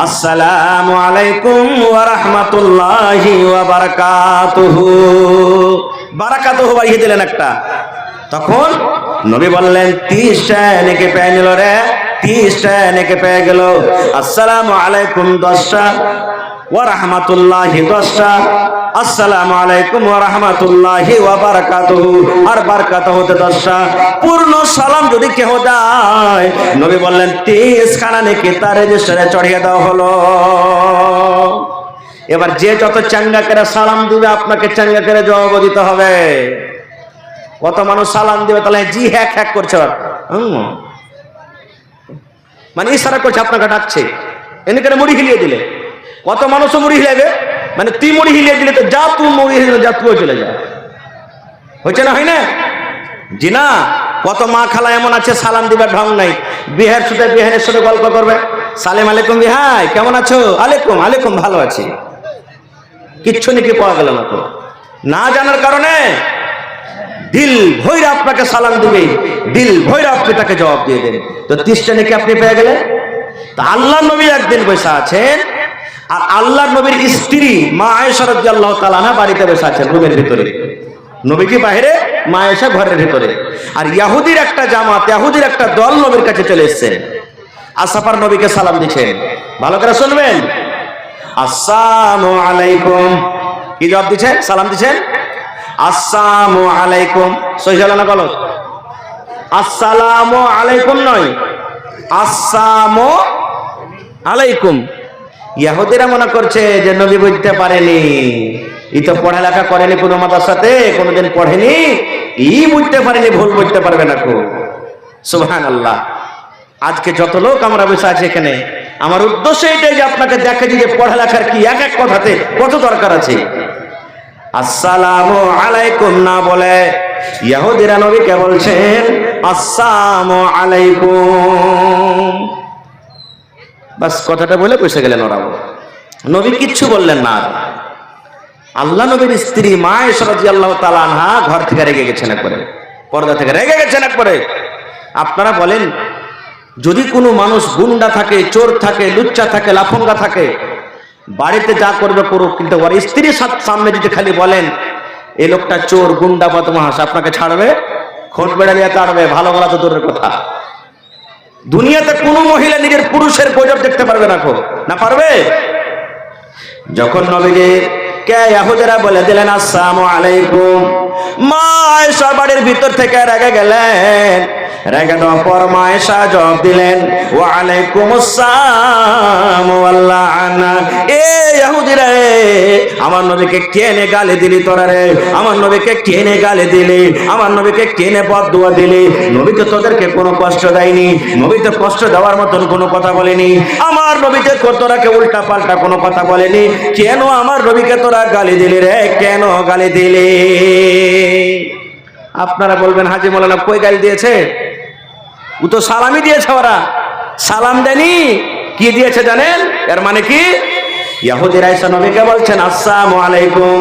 A: আসসালামু আলাইকুম ওয়া রাহমাতুল্লাহি ওয়া বারাকাতুহু, বারাকাতুহু বাড়িয়ে দিলেন একটা। তখন নবী বললেন 30টা নেকি পেয়ে নিল রে, 30টা নেকি পেয়ে গেল। আসসালামু আলাইকুম 10টা, ওয়া রাহমাতুল্লাহি 10টা, আসসালামু আলাইকুম ওয়া রাহমাতুল্লাহি ওয়া বারাকাতুহু আর বারাকাতুহুতে 10টা। পূর্ণ সালাম যদি কেহ দেয়, নবী বললেন 30 খানা নেকি তার রেজিস্টারে চড়িয়ে দেওয়া হলো। এবার যে যত চাঙ্গা করে সালাম দিবে আপনাকে চাঙ্গা করে জবাব দিতে হবে। কত মানুষ সালাম দিবে তাহলে জি হ্যাক হ্যাক করছে, মানে ইশারা করছে আপনাকে ডাকছে, এনে করে মুড়ি হিলিয়ে দিলে। কত মানুষও মুড়ি হিলাবে, মানে তুই মুড়ি হিলিয়ে দিলে তো যা, তুই মুড়ি হিলিয়ে যা, তুইও চলে যা। হচ্ছে না, হয় না? জি না। কত মা খালা এমন আছে সালাম দিবার ঢং নাই, বিহার সাথে বিহানের সাথে গল্প করবে, সালেম আলাইকুম বিহাই কেমন আছো, আলাইকুম আলাইকুম ভালো আছি, কিচ্ছু নাকি পাওয়া গেল না। তো না জানার কারণে দিল ভৈরা আপনাকে সালাম দিবে, দিল ভৈরা আপনি তাকে জবাব দিয়ে দেন। তো 30টা নাকি আপনি পেয়ে গেলেন। তা আল্লাহ নবী একদিন বসে আছেন, আর আল্লাহ নবীর স্ত্রী মা আয়েশা রাদিয়াল্লাহু তাআলা আনহা বাড়িতে বসে আছেন রুমের ভিতরে, নবী কি বাইরে, মা আয়েশা ঘরের ভিতরে। আর ইহুদির একটা জামাত, ইহুদির একটা দল নবীর কাছে চলে এসেছে, আসাফার নবীকে সালাম দিচ্ছেন। ভালো করে শুনবেন, আসসালামু আলাইকুম, কি জবাব দিচ্ছেন? সালাম দিচ্ছেন আসসালামু আলাইকুম। সহি হলো না গলত? আসসালামু আলাইকুম নয়, আসসালামু আলাইকুম। ইহুদিরা মনে করছে যে নবী বুঝতে পারেনি, ই তো পড়ালেখা করেনি কোনো মাদ্রাসাতে, কোনোদিন পড়েনি, ই বুঝতে পারেনি, ভুল বুঝতে পারবে না। খুব সুবহানাল্লাহ। আজকে যত লোক আমরা বসে আছি এখানে, আমার উদ্দেশ্য এটাই যে আপনাকে দেখে যে পড়ালেখার কি এক এক কথাতে কত দরকার আছে। আসসালামু আলাইকুম না বলে ইহুদিরা নবীকে বলছেন আসসালামু আলাইকুম, বাস কথাটা বলে বসে গেলেন ওরা। নবী কিচ্ছু বললেন না। আল্লাহ নবীর স্ত্রী মা আয়েশা রাদিয়াল্লাহু তাআলা আনহা ঘর থেকে রেগে গেছেন, একবারে পর্দা থেকে রেগে গেছেন একবারে। আপনারা বলেন, যদি কোনো মানুষ গুন্ডা থাকে, চোর থাকে, লুচ্চা থাকে, লাফঙ্গা থাকে, বাড়িতে যা করবে করুক, কিন্তু ওর স্ত্রীর সামনে যদি খালি বলেন এই লোকটা চোর, গুন্ডা, বদমাশ, আপনাকে ছাড়বে? খোঁজ বেড়া নিয়ে তাড়বে, ভালো বলা তো দূরের কথা। দুনিয়াতে কোনো মহিলা নিজের পুরুষের গজব দেখতে পারবে না, না পারবে? যখন নবীজি কে ইহুদিরা বলে দিলেন আসসালামু আলাইকুম, মা আয়েশা বাড়ির ভিতর থেকে রেগে গেলেন। রেগে দেওয়ার পর মা আয়েশা জবাব দিলেন ওয়া আলাইকুম আসসালাম ওয়া লাআনা। এ ইহুদিরা, আমার নবীকে কেনে গালি দিলি তোরা রে, আমার নবীকে কেনে গালি দিলি, আমার নবীকে কেনে বদদুয়া দিলি। নবী তো তোদেরকে কোনো কষ্ট দেয়নি, নবী তো কষ্ট দেওয়ার মতন কোনো কথা বলেনি, আমার নবীকে তোরাকে উল্টা পাল্টা কোনো কথা বলেনি, কেন আমার নবীকে তোরা গালি দিলি রে, কেন গালি দিলি? আপনারা বলবেন হাজী মাওলানা কই গালি দিয়েছে? ও তো সালামই দিয়েছে, ওরা সালাম দেনি, কি দিয়েছে জানেন? এর মানে কি? ইহুদিরা এসে নবীকে বলছেন আসসালামু আলাইকুম,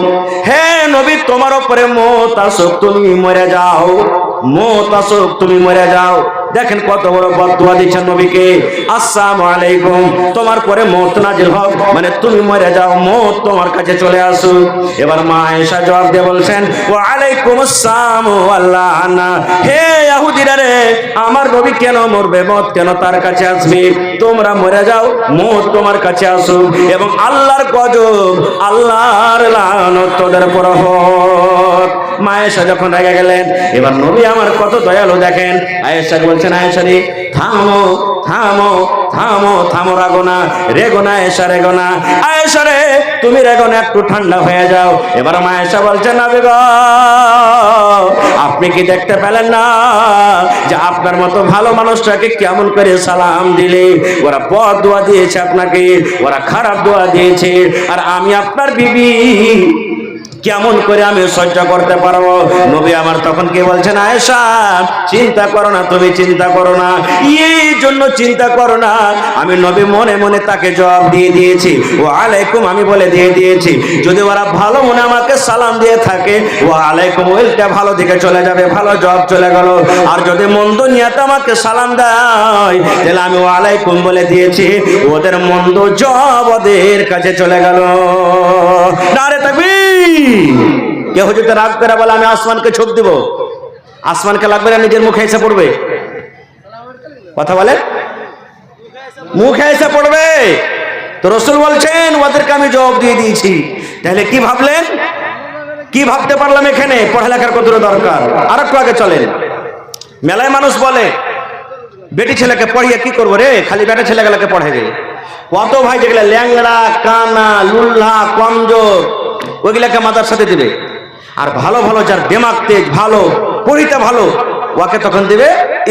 A: হে নবী তোমার উপরে মওত আসুক, তুমি মরে যাও, মওত আসুক, তুমি মরে যাও। দেখেন কত বড় বদদুয়া দিচ্ছেন নবীকে, আসসালামু আলাইকুম, তোমার পরে মওত নাজিল হোক, মানে তুমি মরে যাও, মওত তোমার কাছে চলে আসুক। এবার মা আয়েশা জবাব দিয়ে বলছেন ওয়া আলাইকুম আসসালাম ওয়া লাআনা। হে ইহুদিরা রে, আমার নবী কেন মরবে, মওত কেন তার কাছে আসবে? তোমরা মরে যাও, মওত তোমার কাছে আসুক, এবং আল্লাহর গজব, আল্লাহর লানত তোদের উপর হোক। মা আয়েশা যখন রেগে গেলেন, এবার নবী আমার কত দয়ালু দেখেন, আয়েশা বলছেন আয়েশা রে থামো থামো থামো থামো, রাগো না, রেগো না আয়েশা, রেগো না। আয়েশা রে তুমি রেগো না, একটু ঠান্ডা হয়ে যাও। এবার মা আয়েশা বলছেন নবী গো, আপনি কি দেখতে পেলেন না যে আপনার মতো ভালো মানুষটাকে কেমন করে সালাম দিলে? ওরা বদ দোয়া দিয়েছে আপনাকে, ওরা খারাপ দোয়া দিয়েছে, আর আমি আপনার বিবি কেমন করে আমি সহ্য করতে পারবো? নবী আমার তখন কি বলছেন, আয়েশা চিন্তা করো না, তুমি চিন্তা করো না, এই জন্য চিন্তা করো না। আমি নবী মনে মনে তাকে জবাব দিয়ে দিয়েছি, ওয়া আলাইকুম আমি বলে দিয়ে দিয়েছি। যদি ওরা ভালো মনে আমাকে সালাম দিয়ে থাকে, ওয়া আলাইকুম ওইটা ভালো দিকে চলে যাবে, ভালো জবাব চলে গেল। আর যদি মন্দ নিয়াতে আমাকে সালাম দেয়, তাহলে আমি ওয়া আলাইকুম বলে দিয়েছি, ওদের মন্দ জবাব ওদের কাছে চলে গেল। নারে তাকবীর। কেউ যদি রাগ করে বলে আমি আসমানকে ছোপ দিব, আসমানকে লাগবে না, নিজের মুখে এসে পড়বে। কথা বলে, মুখে এসে পড়বে। তো রাসূল বলছেন ওদেরকে আমি জবাব দিয়ে দিয়েছি। তাহলে কি ভাবলেন, কি ভাবতে পারলাম এখানে? পড়ালেখার কত দরকার। আর একটু আগে চলেন। মেলায় মানুষ বলে বেটি ছেলেকে পড়িয়ে কি করবো রে, খালি বেটা ছেলেগুলোকে পড়াই দে। কত ভাই যেগুলা ল্যাংড়া, কানা, লুল্লা, কমজোর, ওইগুলাকে মাদ্রাসাতে দিবে। আর ভালো ভালো যার দিমাগ তেজ, ভালো পড়িতে ভালো, ওকে তখন দিবে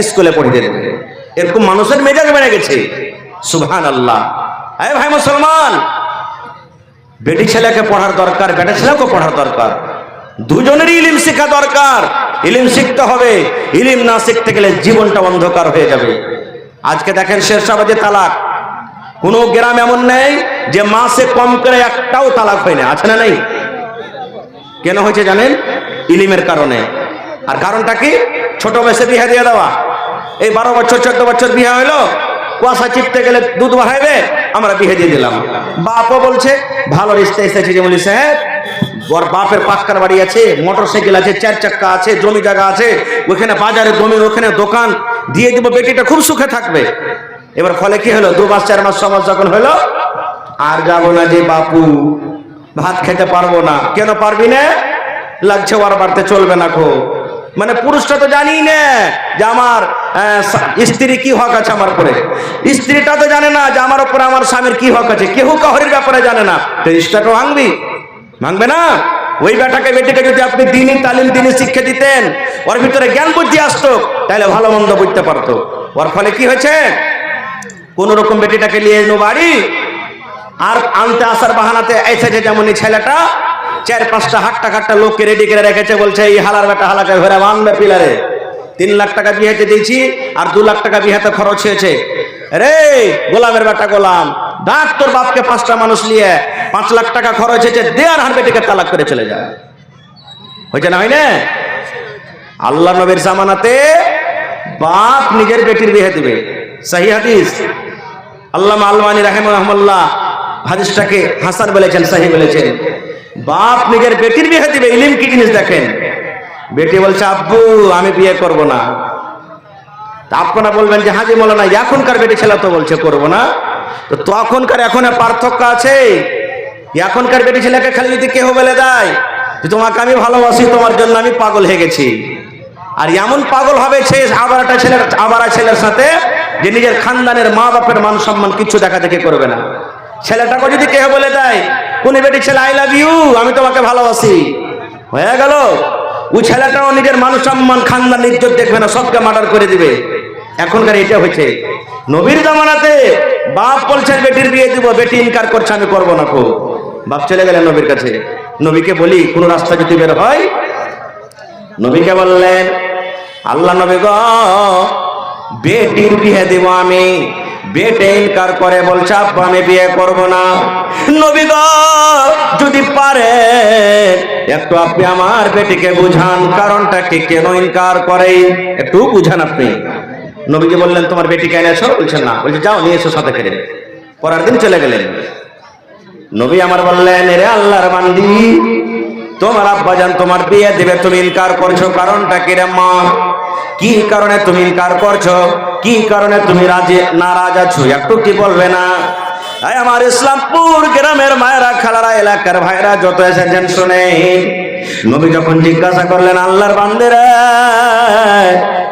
A: স্কুলে পড়িতে দেবে। এরকম মানুষের মেজাজ বেড়ে গেছে। সুবহানাল্লাহ। এই ভাই মুসলমান, বেটি ছেলেকে পড়ার দরকার, বেটা ছেলেকে পড়ার দরকার, দুজনেরই ইলম শেখা দরকার। ইলম শিখতে হবে, ইলম না শিখতে গেলে জীবনটা অন্ধকার হয়ে যাবে। আজকে দেখেন শেরশাবাদে তালাক, কোন গ্রাম এমন নেই যে মাসে কম করে একটাও তালাক হয় না, আছে না? নেই। কেন হয়েছে জানেন? ইলমের কারণে। আর কারণটা কি? ছোট বয়সে বিয়ে দিয়ে দেওয়া। এই 12 বছর 14 বছর বিয়ে হইলো, কুয়াশা চিপতে গেলে দুধ বাড়াইবে, আমরা বিয়ে দিয়ে দিলাম। বাপও বলছে ভালো রিস্তা এসেছে, যেমন সাহেব ওর বাপের পাক্কার বাড়ি আছে, মোটরসাইকেল আছে, 4 চাক্কা আছে, জমি জায়গা আছে, ওখানে বাজারে জমি, ওখানে দোকান দিয়ে দিব, বেটিটা খুব সুখে থাকবে। এবার ফলে কি হলো, 2 মাস 4 মাস 6 মাস যখন হলো, আর যাবো না যে বাপু, ভাত খেতে পারবো না। কেন পারবি না? লাগছে ওর বাড়িতে চলবে না খো। মানে পুরুষটা তো জানি না যে আমার স্ত্রী কি হক আছে আমার উপরে, স্ত্রীটা তো জানে না যে আমার উপরে আমার স্বামীর কি হক আছে। কেউ কাহরির ব্যাপারে জানে না, তো রিশতাটা ভাঙবি? ভাঙবে না। ওই বেটাকে বেটিকে যদি আপনি দিনই তালিম, দিনই শিক্ষা দিতেন, ওর ভিতরে জ্ঞান বুদ্ধি আসতো, তাহলে ভালো মন্দ বুঝতে পারতো। ওর ফলে কি হয়েছে, কোন রকম বেটিটাকে নিয়ে এলো বাড়ি, আর আনতে আসার বাহানাতে এসেছে যেমন এই ছেলেটা 4-5টা হাট্টা লোককে রেডি করে রেখেছে, বলছে এই হালার বেটা হালাকে ঘরে বাঁধবে পিলারে। 3 লাখ টাকা বিয়েতে দিয়েছি, আর 2 লাখ টাকা বিয়েতে খরচ হয়েছে। রে গোলামের বেটা গোলাম, ডাক তোর বাপকে 5টা মানুষ নিয়ে 5 লাখ টাকা খরচ হয়েছে, দেয়ার হার বেটিকে তালাক করে চলে যায়। হয়েছে না? হয় না? আল্লাহ নবীর জামানাতে বাপ নিজের বেটির বিয়ে দিবে। সহিহ হাদিস, আল্লামা আলবানী রাহিমাহুল্লাহ হাদিসটাকে হাসান বলেছেন, সহিহ বলেছেন। বাপ নিজের বেটির বিয়ে দিবে। ইলম কি জিনিস দেখেন। বেটি বলছে আব্বু আমি বিয়ে করব না। তা আপনারা বলবেন যে হাজি মাওলানা এখনকার বেটি ছেলে তো বলছে করব না, তো তখনকার এখনের পার্থক্য আছে। এখনকার বেটি ছেলেকে খালি যদি কেউ বলে দেয় যে তোমাকে আমি ভালোবাসি, তোমার জন্য আমি পাগল হয়ে গেছি, আর এমন পাগল হবে সে আবার ছেলের সাথে যে নিজের খানদানের মা বাপের মান সম্মান কিছু দেখা দেখি করবে না। ছেলেটাকে যদি কেউ বলে দেয় কোন বেটি ছেলে আই লাভ ইউ, আমি তোমাকে ভালোবাসি, হয়ে গেল। ওই ছেলেটাও নিজের মান সম্মান, খানদান, ইজ্জত দেখবে না, সবকে মার্ডার করে দিবে। এখনকার এটা হয়েছে। নবীর জামানাতে বাপ বলছেন বেটির বিয়ে দিব, বেটি ইনকার করছে আমি করবো না। খুব বাপ চলে গেলেন নবীর কাছে। নবীকে বলি কোন রাস্তা যদি বের হয়, নবীকে বললেন আল্লাহ নবী গো বেটির বিয়ে দিব আমি। বেটে ইনকার করে বলছে আব্বা আমি বিয়ে করব না। নবী গো যদি পারে একটু আপনি আমার বেটিকে বুঝান, কারণটা কি, কেন ইনকার করে, একটু বুঝান আপনি। নবীজি বললেন তোমার বেটিকে এনেছো? বলছেন না। বলছে যাও নিয়ে এসো সাথে করে। পরের দিন চলে গেলেন। নবী আমার বললেন রে আল্লাহর বান্দি, তোমার আব্বাজান তোমার বিয়ে দিবে, তুমি ইনকার করছো, কারণটা কি রে মা? কি কারণে তুমি ইনকার করছো? কি কারণে তুমি নারাজ আছো? একটু কি বলবে না? আমার ইসলামপুর গ্রামের মায়েরা, খালারা, এলাকার ভাইরা যত এসেছেন শুনে। নবী যখন জিজ্ঞাসা করলেন আল্লাহর বান্দেরা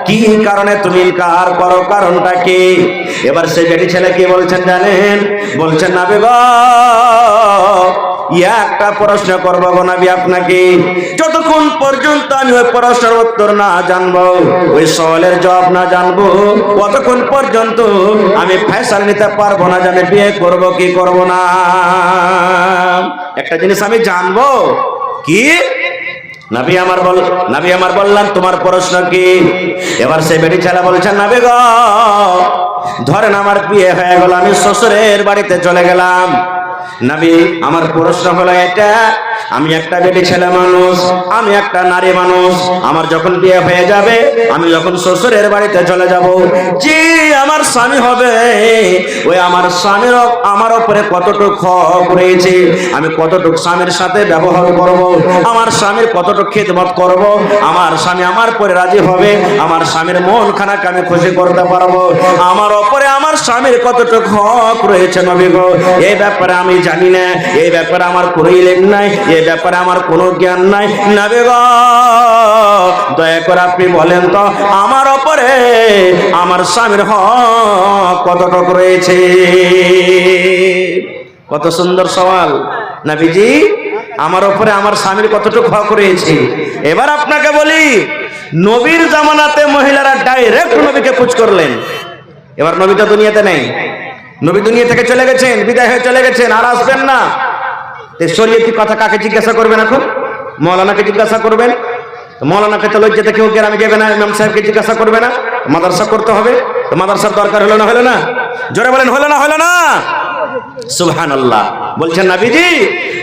A: কি কারণে তুমি ইনকার করো, কারণটা কি? এবার সেই বেটি ছেলে কি বলছেন জানেন? বলছেন নবী গো একটা প্রশ্ন করবো গো নবী আপনাকে, যতক্ষণ পর্যন্ত আমি ওই প্রশ্নের উত্তর না জানবো, ওই সওয়ালের জবাব না জানবো, ততক্ষণ পর্যন্ত আমি ফয়সালা নিতে পারবো না যে আমি বিয়ে করবো কি করবো না। একটা জিনিস আমি জানবো, কি নবী আমার বললেন তোমার প্রশ্ন কি? এবার সে বেটি ছেলে বলছেন নবী গো, ধরেন আমার বিয়ে হয়ে গেল, আমি শ্বশুরের বাড়িতে চলে গেলাম। নবী আমার প্রশ্ন হলো এটা, আমি একটা বেটি ছেলে মানুষ, আমি একটা নারী মানুষ, আমার যখন বিয়ে হয়ে যাবে, আমি যখন শ্বশুরের বাড়িতে চলে যাব, যে আমার স্বামী হবে, ওই আমার স্বামীর আমার উপরে কতটুকু হক রয়েছে, আমি কতটুকু স্বামীর সাথে ব্যবহার করব, আমার স্বামীর কতটুকু খিদমত করব, আমার স্বামী আমার পরে রাজি হবে, আমার স্বামীর মন খানাকে আমি খুশি করতে পারবো, আমার উপরে আমার স্বামীর কতটুকু হক রয়েছে নবী গো, এই ব্যাপারে আমি জানি না, এই ব্যাপারে আমার কোনো ইলম নাই, এই ব্যাপারে আমার কোনো জ্ঞান নাই। নবী গো দয়া করে আপনি বলেন তো আমার উপরে আমার স্বামীর হক কতটুকু রয়েছে? কত সুন্দর সওয়াল নবীজি, আমার উপরে আমার স্বামীর কতটুকু হক রয়েছে। এবার আপনাকে বলি, নবীর জামানাতে মহিলারা ডাইরেক্ট নবীকে পুছ করলেন। এবার নবী তো দুনিয়াতে নেই, নবী দুনিয়া থেকে চলে গেছেন, বিদায় হয়ে চলে গেছেন, আর আসবেন না। শরীয়তি কথা কাকে জিজ্ঞাসা করবেন? এখন মৌলানাকে জিজ্ঞাসা করবেন। মৌলানাকে তো লজ্জাতে কেউ গ্রামে যাবে না, ইমাম সাহেবকে জিজ্ঞাসা করবে না, মাদ্রাসা করতে হবে। তো মাদ্রাসার দরকার হলো না? জোরে বলেন হলো না? সুবহানাল্লাহ। বলছেন নবীজি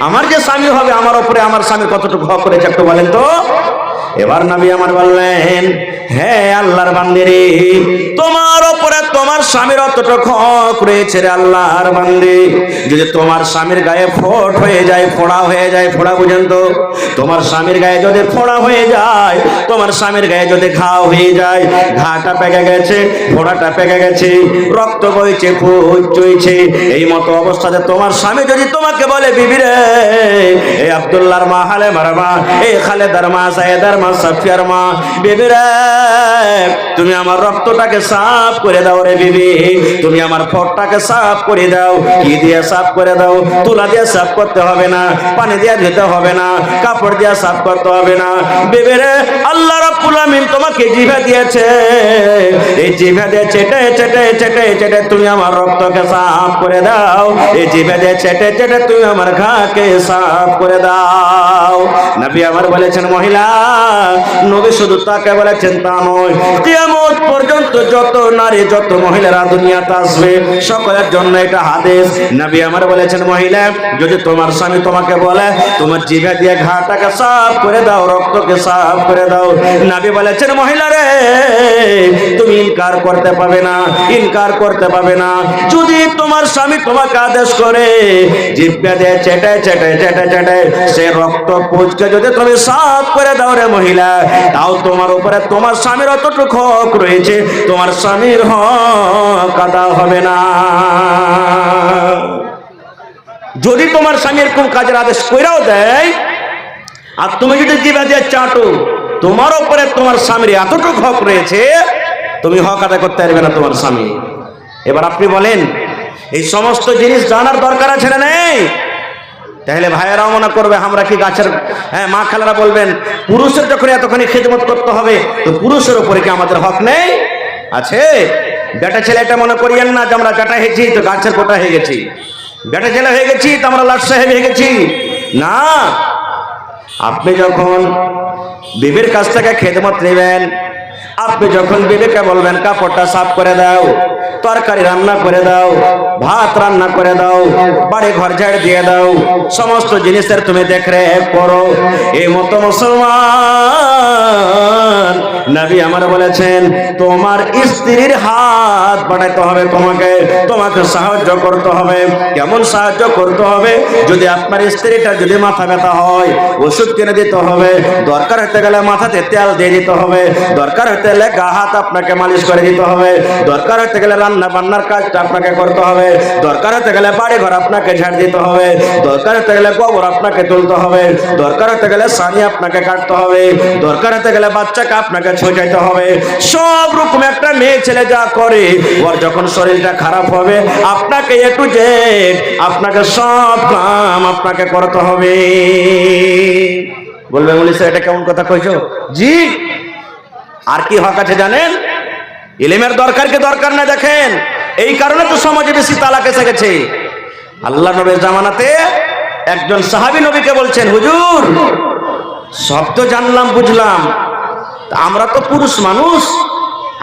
A: আমার যে স্বামী হবে, আমার উপরে আমার স্বামী কতটুকু হক করেছে একটু বলেন তো। এবার নবী আমার বললেন, হে আল্লাহর বান্দিরে, তোমার উপরে তোমার স্বামীর অতটুকু হক রয়েছে রে আল্লাহর বান্দি। যদি তোমার স্বামীর গায়ে ফোড়া হয়ে যায়, ফোড়া বুঝেন তো, তোমার স্বামীর গায়ে যদি ফোড়া হয়ে যায়, তোমার স্বামীর গায়ে যদি ঘা হয়ে যায়, ঘাটা পেকে গেছে, ফোড়াটা পেকে গেছে, রক্ত বইছে, ফুট চুইছে, এই মতো অবস্থাতে তোমার স্বামী যদি তোমাকে বলে, বিবি রে, এই আব্দুল্লাহর মা হালে মারবা, এই খালেদার মা, সাইয়েদার মা, সাফিয়ার মা, বিবি রে তুমি আমার রক্তটাকে সাফ করে দাও রে বিবি, তুমি আমার ফটটাকে সাফ করে দাও। কি দিয়ে সাফ করে দাও? তুলা দিয়ে সাফ করতে হবে না, পানি দিয়ে ধুতে হবে না, কাপড় দিয়ে সাফ করতে হবে না। বিবি রে আল্লাহ রাব্বুল আমিন তোমাকে জিভা দিয়েছে, এই জিভা দিয়ে চেটে চেটে চেটে চেটে তুমি আমার রক্তকে সাফ করে দাও, এই জিভা দিয়ে চেটে চেটে তুমি আমার ঘাকে সাফ করে দাও। নবী আমার বলেছেন মহিলা, নবী শুধু তাকে বলেছেন তা নয়, কিয়ামত পর্যন্ত যত নারী যত মহিলারা দুনিয়াতে আসবে সকলের জন্য এটা হাদিস। নবী আমার বলেছেন মহিলা, যদি তোমার স্বামী তোমাকে বলে তোমার জিভা দিয়ে ঘাটাকে সাফ করে দাও, রক্তকে সাফ করে দাও, নবী বলেছেন মহিলা রে তুমি ইনকার করতে পাবে না। যদি তোমার স্বামী তোমাকে আদেশ করে জিভা দিয়ে চেটে চেটে চেটে চেটে সে রক্ত পুঁজকে যদি তুমি সাফ করে দাও রে মহিলা, তাও তোমার উপরে তোমার স্বামীর অতটুকু হক রয়েছে, তোমার স্বামীর হক আদা হবে না। যদি তোমার স্বামী এরকম কাজের আদেশ কইরাও দেয়, আর তুমি যদি জিভা দিয়ে চাটো, তোমার উপরে তোমার স্বামীর এতটুকু হক রয়েছে, তুমি হক আদায় করতে পারবে না তোমার স্বামী। এবার আপনি বলেন, এই সমস্ত জিনিস জানার দরকার আছে না নেই? তাহলে ভাইয়েরাও মনে করবে আমরা কি গাছের, হ্যাঁ মা খালারা বলবেন পুরুষের যখন এতখানি খেদমত করতে হবে, তো পুরুষের উপরে কি আমাদের হক নেই? আছে। বেটা ছেলে এটা মনে করিয়েন না যে আমরা বেটা হয়েছি তো গাছের কোটা হয়ে গেছি, বেটা ছেলে হয়ে গেছি তো আমরা লাট সাহেব হয়ে গেছি না। আপনি যখন বিবির কাছ থেকে খেদমত নেবেন, আপনি যখন বিবিকে বলবেন কাপড়টা সাফ করে দাও, তরকারি রান্না করে দাও, ভাত রান্না করে দাও, বাড়ি ঘর ঝাড় দিয়ে দাও, সমস্ত জিনিসের তুমি দেখরেখ করো, এই মতো মুসলমান নবী আমার বলেছেন তোমার স্ত্রীর হাত বাড়াইতে হবে, তোমাকে সাহায্য করতে হবে। কেমন সাহায্য করতে হবে? যদি আপনার স্ত্রীটা যদি মাথা ব্যথা হয় ওষুধ কিনে দিতে হবে, দরকার হতে গেলে মাথাতে তেল দিয়ে দিতে হবে, দরকার হতে গেলে গা হাত আপনাকে মালিশ করে দিতে হবে, দরকার হতে গেলে রান্না বান্নার কাজটা আপনাকে করতে হবে, দরকার হতে গেলে বাড়ি ঘর আপনাকে ঝাড় দিতে হবে, দরকার হতে গেলে গোবর আপনাকে তুলতে হবে, দরকার হতে গেলে সানি আপনাকে কাটতে হবে, দরকার হতে গেলে বাচ্চাকে আপনাকে ছোঁচাইতে হবে। সব রকম একটা মেয়ে ছেলে যা করে, ওর যখন শরীরটা খারাপ হবে আপনাকে এ টু জেড আপনাকে সব কাম আপনাকে করতে হবে। বলবে বলি স্যার এটা কেমন কথা কইছো? জি। আর কি হক আছে জানেন? ইলমের দরকার না। দেখেন এই কারণে তো সমাজে বেশি তালাক এসে গেছে। আল্লাহ নবীর জামানাতে একজন সাহাবী নবীকে বলছেন, হুজুর সব তো জানলাম বুঝলাম, আমরা তো পুরুষ মানুষ,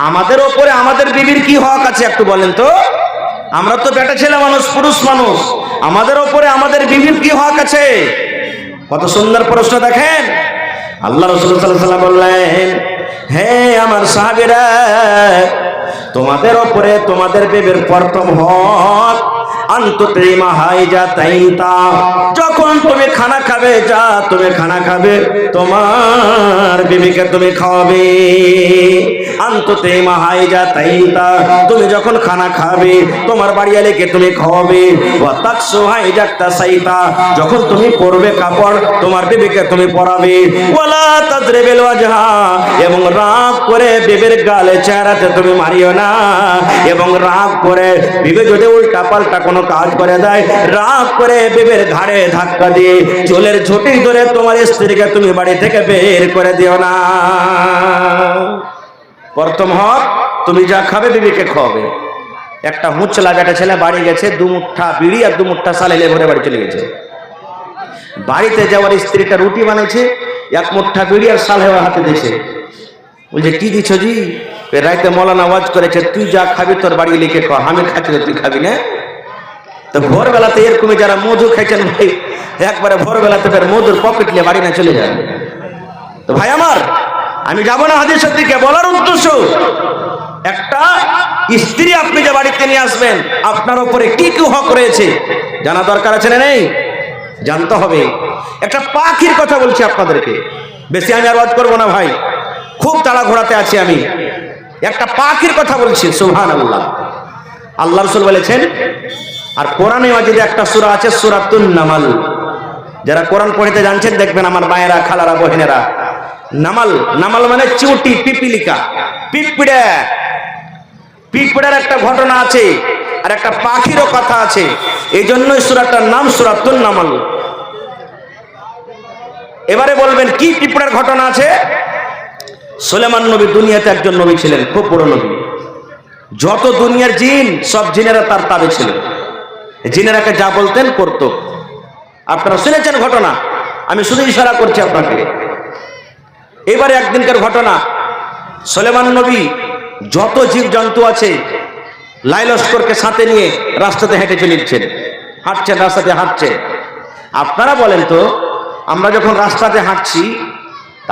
A: আমাদের ওপরে আমাদের বিবির কি হক আছে একটু বলেন তো? আমরা তো বেটা ছেলে মানুষ, পুরুষ মানুষ, আমাদের ওপরে আমাদের বিবির কি হক আছে? কত সুন্দর প্রশ্ন দেখেন। আল্লাহ রাসূল সাল্লাল্লাহু আলাইহি ওয়াসাল্লাম বললেন, হে আমার সাহাবীরা, তোমাদের ওপরে তোমাদের বিবির প্রথম হক আনতুতিমা হাইজা তাইতা, যখন তুমি খানা খাবে, যা তুমি খানা খাবে, তোমার বিবিকে তুমি খাওয়াবে। আনতুতিমা হাইজা তাইতা, তুমি যখন খানা খাবে তোমার বাড়িয়ালিকে তুমি খাওয়াবে। ওয়া তাকসু হাইজা তাসাইতা, যখন তুমি পরবে কাপড় তোমার বিবিকে তুমি পরাবে। ওয়ালা তাজরিবিল ওয়াজহা, এবং রাগ করে বিবির গালে চেহারাতে তুমি মারিও না। এবং রাগ করে বিবি যদি উল্টা পাল্টা কোনো কাজ করে দেয়, রাগ করে বিবির ঘাড়ে ধাক্কা দিয়ে চুলের ঝুঁটি ধরে তোমার স্ত্রীকে তুমি বাড়ি থেকে বের করে দিও না। প্রথম হক, তুমি যা খাবে বিবিকে খাওয়াবে। একটা হুঁচলা বেটা ছেলে বাড়ি গেছে, 2 মুঠা বিড়ি আর 2 মুঠা সালেলে ভরে বাড়ি চলে গেছে। বাড়িতে যাওয়ার স্ত্রীটা রুটি বানিয়েছে, 1 মুঠা বিড়ি আর সালে হাতে দিয়েছে। বলছে কি দিচ্ছ জি? রাইতে মৌলানা ওয়াজ করেছে, তুই যা খাবি তোর বাড়ি লিখে খাওয়া, আমি খাচ্ছি তুই খাবি না। তো ভোরবেলাতে এরকমই যারা মধু খাইছেন ভাই, একবারে ভোরবেলাতে ফের মধুর পকেট নিয়ে বাড়ি না চলে যায়। তো ভাই আমার, আমি যাবো না হাদিসের দিকে, বলার উদ্দেশ্য একটা স্ত্রী আপনি যে বাড়িতে নিয়ে আসবেন, আপনার উপরে কি কি হক রয়েছে জানা দরকার আছে না নেই? জানতে হবে। একটা পাখির কথা বলছি আপনাদেরকে, বেশি আমি আর ওয়াজ করবো না ভাই, খুব তাড়াঘোড়াতে আছি আমি। একটা পাখির কথা বলছি, সুবহানাল্লাহ। আল্লাহ রাসূল বলেছেন, আর কোরআনে মাজিদে একটা সূরা আছে, সূরাতুন নামাল। যারা কোরআন পড়তে জানছেন দেখবেন আমার মায়েরা, খালারা, বহিনেরা, নামাল, নামাল মানে চিউটি, পিপিলিকা, পিঁপড়ে। পিঁপড়ের একটা ঘটনা আছে আর একটা পাখিরও কথা আছে, এই জন্যই সূরাটার নাম সূরাতুন নামাল। এবারে বলবেন কি পিঁপড়ের ঘটনা আছে? সুলেমান নবী দুনিয়াতে একজন নবী ছিলেন, খুব বড় নবী। যত দুনিয়ার জিন, সব জিনেরা তার তাবে ছিল। জিনেরাকে যা বলতেন করত। আপনারা শুনেছেন ঘটনা, আমি শুধু ইশারা করছি আপনাকে। এবারে একদিনকার ঘটনা, সুলেমান নবী যত জীব জন্তু আছে লাইলস্করকে সাথে নিয়ে রাস্তাতে হেঁটে চলেছেন, হাঁটছেন, রাস্তাতে হাঁটছেন। আপনারা বলেন তো, আমরা যখন রাস্তাতে হাঁটছি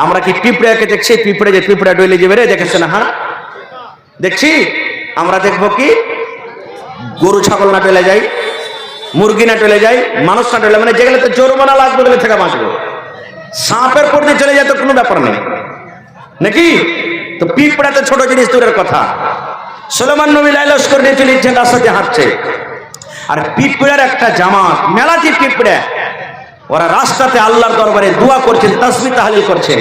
A: আমরা কি পিঁপড়াকে দেখছি? পিঁপড়ে যে পিঁপড়া ডইলে যাবে রে, দেখেছে না? হ্যাঁ দেখছি। আমরা দেখবো কি গরু ছাগল না টলে যায়, মুরগি না টলে যায়, মানুষ না টলে, মানে যেগুলো তো জরিমানা লাগবে বলে থেকে বাঁচবো। সাপের পড়তে চলে যায় তো কোনো ব্যাপার নেই নাকি? তো পিঁপড়া তো ছোট জিনিস, দূরের কথা। সুলেমান নবী লাইলস্কর নিয়ে চলেছেন, রাস্তাতে হাঁটছে, আর পিঁপড়ার একটা জামাত, মেলাটি পিঁপড়া, ওরা রাস্তাতে আল্লাহর দরবারে দোয়া করছেন, তাসবিহ তাহলিল করছেন।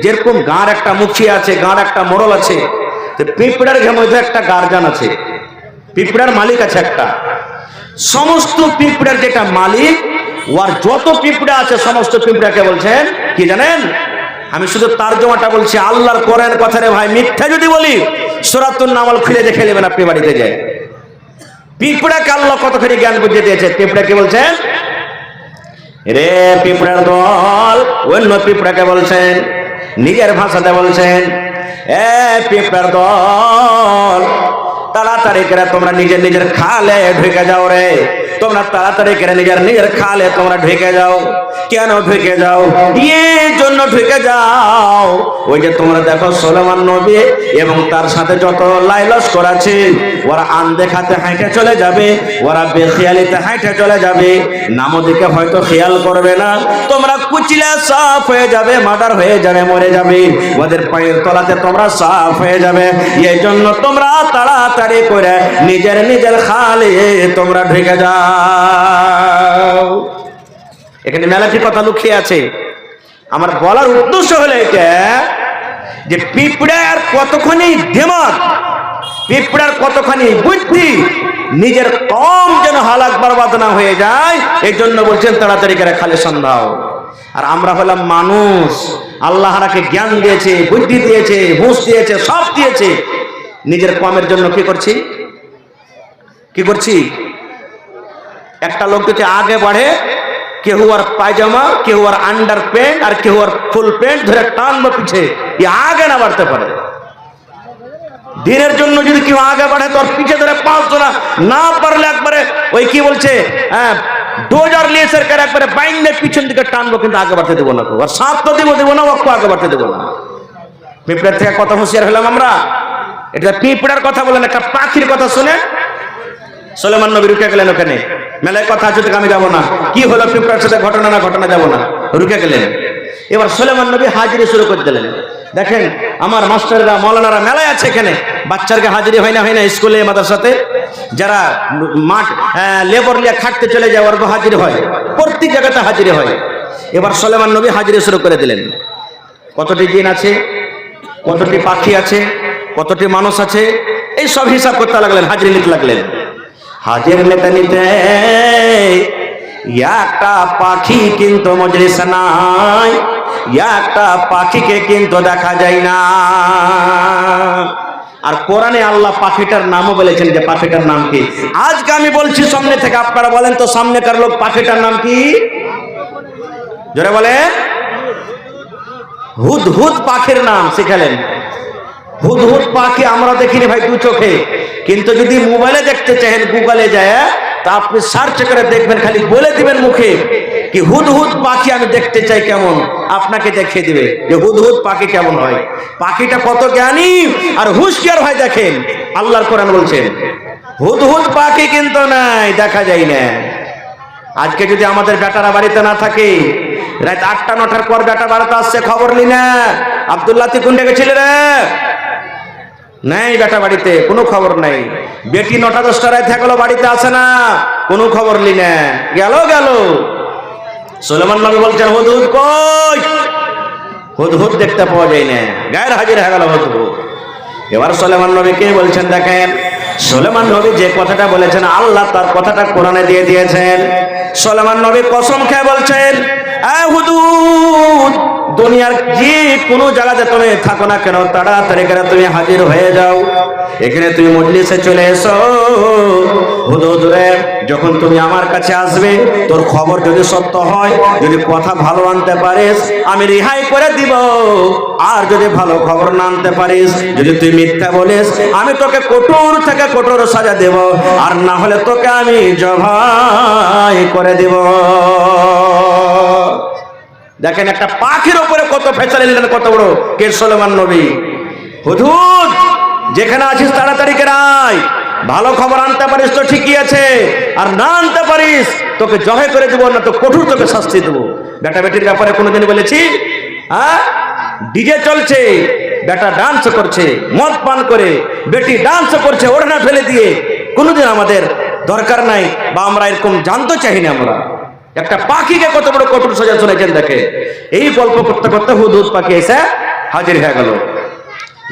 A: যেরকম গাঁর একটা মুখিয়া আছে, গাঁর একটা মোড়ল আছে, তো পিঁপড়ার মধ্যে একটা গার্জান আছে, পিঁপড়ার মালিক আছে একটা। সমস্ত পিঁপড়ার যেটা মালিক, ওর যত পিঁপড়া আছে সমস্ত পিঁপড়াকে বলছেন কি জানেন? আমি শুধু তারজমাটা বলছি, আল্লাহর কোরআন কথা রে ভাই, মিথ্যা যদি বলি সূরাতুন নামাল খুলে দেখে নেবেন আপনি বাড়িতে যায়। পিঁপড়াকে আল্লাহ কতখানি জ্ঞান বুঝিয়ে দিয়েছে। পিঁপড়াকে বলছেন, রে পিঁপড়ার দল, অন্য পিঁপড়াকে বলছেন, নিজের ভাষাতে বলছেন, এ পিঁপড়ার দল, তাড়াতাড়ি করে তোমরা নিজের নিজের খালে ঢুকে যাও রে, তোমরা তাড়াতাড়ি করে নিজের নিজের খালে তোমরা ঢুকে যাও। কেন ঢুকে যাও? এই জন্য ঢুকে যাও, ওই যে তোমরা দেখো সুলেমান নবী এবং তার সাথে যত লাইলস্কর আছে, ওরা আনদেখাতে হাঁটে চলে যাবে, ওরা বেখেয়ালিতে হাঁটে চলে যাবে, নামও দিকে হয়তো খেয়াল করবে না। তোমরা কুচিলে সাফ হয়ে যাবে, মার্ডার হয়ে যাবে, মরে যাবে, ওদের পায়ের তলাতে তোমরা সাফ হয়ে যাবে। এই জন্য তোমরা তাড়াতাড়ি করে নিজের নিজের খালে তোমরা ঢুকে যাও। এখানে মেলাটি কথা লুকিয়ে আছে। আমার বলার উদ্দেশ্য হলো এটা যে পিঁপড়ার কতখানি দিমাগ, পিঁপড়ার কতখানি বুদ্ধি, নিজের কম যেন হালাক বরবাদ না হয়ে যায়, এই জন্য বলছেন তাড়াতাড়ি করে খালে সন্ধাও। আর আমরা হলাম মানুষ, আল্লাহ আমাকে জ্ঞান দিয়েছে, বুদ্ধি দিয়েছে, হুঁশ দিয়েছে, সব দিয়েছে, নিজের কমের জন্য কি করছি? কি করছি? একটা লোক যদি আগে বাড়ে কেউ আর পায়জামা, কেউ আর আন্ডার প্যান্ট, আর কেউ আর ফুল প্যান্ট ধরে টানবো পিছে, আগে না বাড়তে পারে। দিনের জন্য যদি কেউ আগে বাড়ে তোর পিছে ধরে 5 জনা, না পারলে একবারে ওই কি বলছে ডোজার লিয়েছের করে একবারে বাইন্ডে পিছন দিকে টানবো, কিন্তু আগে বাড়তে দেবো না। আর সাপ তো দেবো না, ওকে আগে বাড়তে দেবো না। পিঁপড়ার থেকে কথা হুঁশিয়ার হলাম আমরা। এটা পিঁপড়ার কথা বলেন, একটা পাখির কথা শুনে সুলাইমান নবী রুকে গেলেন। ওখানে মেলায় কথা আছে, আমি যাবো না। কি হলো পিঁপড়ার সাথে ঘটনা, না ঘটনা যাবো না, রুকে গেলেন। এবার সুলাইমান নবী হাজিরি শুরু করে দিলেন। দেখেন আমার মাস্টাররা মৌলানারা মেলায় আছে, এখানে বাচ্চাকে হাজিরি হয় না স্কুলে মাদ্রাসাতে, যারা মাঠ লেবর লিয়া খাটতে চলে যায় ওর হাজিরি হয়, প্রত্যেক জায়গাতে হাজিরি হয়। এবার সুলাইমান নবী হাজিরি শুরু করে দিলেন। কতটি জিন আছে, কতটি পাখি আছে, কতটি মানুষ আছে, এই সব হিসাব করতে লাগলেন, হাজিরি নিতে লাগলেন। হাজির নিতে নিতে একটা পাখি কিন্তু মজলিসে নাই, একটা পাখিকে কিন্তু দেখা যায় না। আর কোরআনে আল্লাহ পাখিটার নামও বলেছেন, যে পাখিটার নাম কি? আজকে আমি বলছি সামনে থেকে, আপনারা বলেন তো সামনেকার লোক পাখিটার নাম কি? জোরে বলেন। হুদহুদ পাখির নাম শিখালেন। হুদহুদ পাখি আমরা দেখিনি ভাই 2 চোখে, কিন্তু যদি মোবাইলে দেখতে চান গুগলে যায়, তা আপনি সার্চ করে দেখবেন, খালি বলে দিবেন মুখে কি হুদহুদ পাখি আমি দেখতে চাই কেমন, আপনাকে দেখিয়ে দিবে যে হুদহুদ পাখি কেমন হয়। পাখিটা কত জ্ঞানী আর হুঁশিয়ার হয়। দেখেন আল্লাহর কোরআন বলছেন হুদহুদ পাখি কিন্তু নাই, দেখা যায় না। আজকে যদি আমাদের বেটারা বাড়িতে না থাকে, রাত 8টা 9টার পর বেটা বাড়িতে আসছে, খবর নি না। আব্দুল্লাহ তুই কোনটা গেছিলে রে? নাই বেটা বাড়িতে, কোনো খবর নাই। বেটি 9টা 10টা রাত থাকলো, বাড়িতে আসে না, কোনো খবর নি না, গেল। সুলাইমান নবী বলছেন হুদহুদ কই? হুদহুদ দেখতে পাওয়া যায় না, গায়ের হাজির হয়ে গেল হুদহুদ। এবার সুলাইমান নবী কে বলছেন? দেখেন সুলাইমান নবী যে কথাটা বলেছেন, আল্লাহ তার কথাটা কোরআনে দিয়ে দিয়েছেন। সুলাইমান নবী কসম খেয়ে বলছেন, এ হুদহুদ, দুনিয়ার যে কোনো জায়গাতে তুমি থাকো না কেন, তাড়াতাড়ি করে তুমি হাজির হয়ে যাও, এখানে তুমি মজলিসে চলে এসো। হুদহুদ রে, যখন তুমি আমার কাছে আসবে, তোর খবর যদি সত্য হয়, যদি কথা ভালো আনতে পারিস, আমি রেহাই করে দিব। আর যদি ভালো খবর না আনতে পারিস, যদি তুই মিথ্যা বলিস, আমি তোকে কঠোর থেকে কঠোর সাজা দেব, আর না হলে তোকে আমি জবাই করে দেব। দেখেন একটা পাখির উপরে কত ফেসাল নিলেন, কত বড় কে সুলাইমান নবী। হুদহুদ, যেখানে আছিস তাড়াতাড়ি করে আয়, ভালো খবর আনতে পারিস তো ঠিকই আছে, আর না আনতে পারিস তোকে জবাই করে দেবো, না তো কঠোর তোকে শাস্তি দেবো। বেটা বেটির ব্যাপারে কোনোদিন বলেছি? ডিজে চলছে, বেটা ডান্স করছে মদ পান করে, বেটি ডান্স করছে ওড়না ফেলে দিয়ে, কোনোদিন আমাদের দরকার নাই, বা আমরা এরকম জানতে চাই না। আমরা একটা পাখিকে কত বড় কঠোর সাজা শুনেছেন। দেখে এই গল্প করতে করতে হুদহুদ পাখি এসে হাজির হয়ে গেল।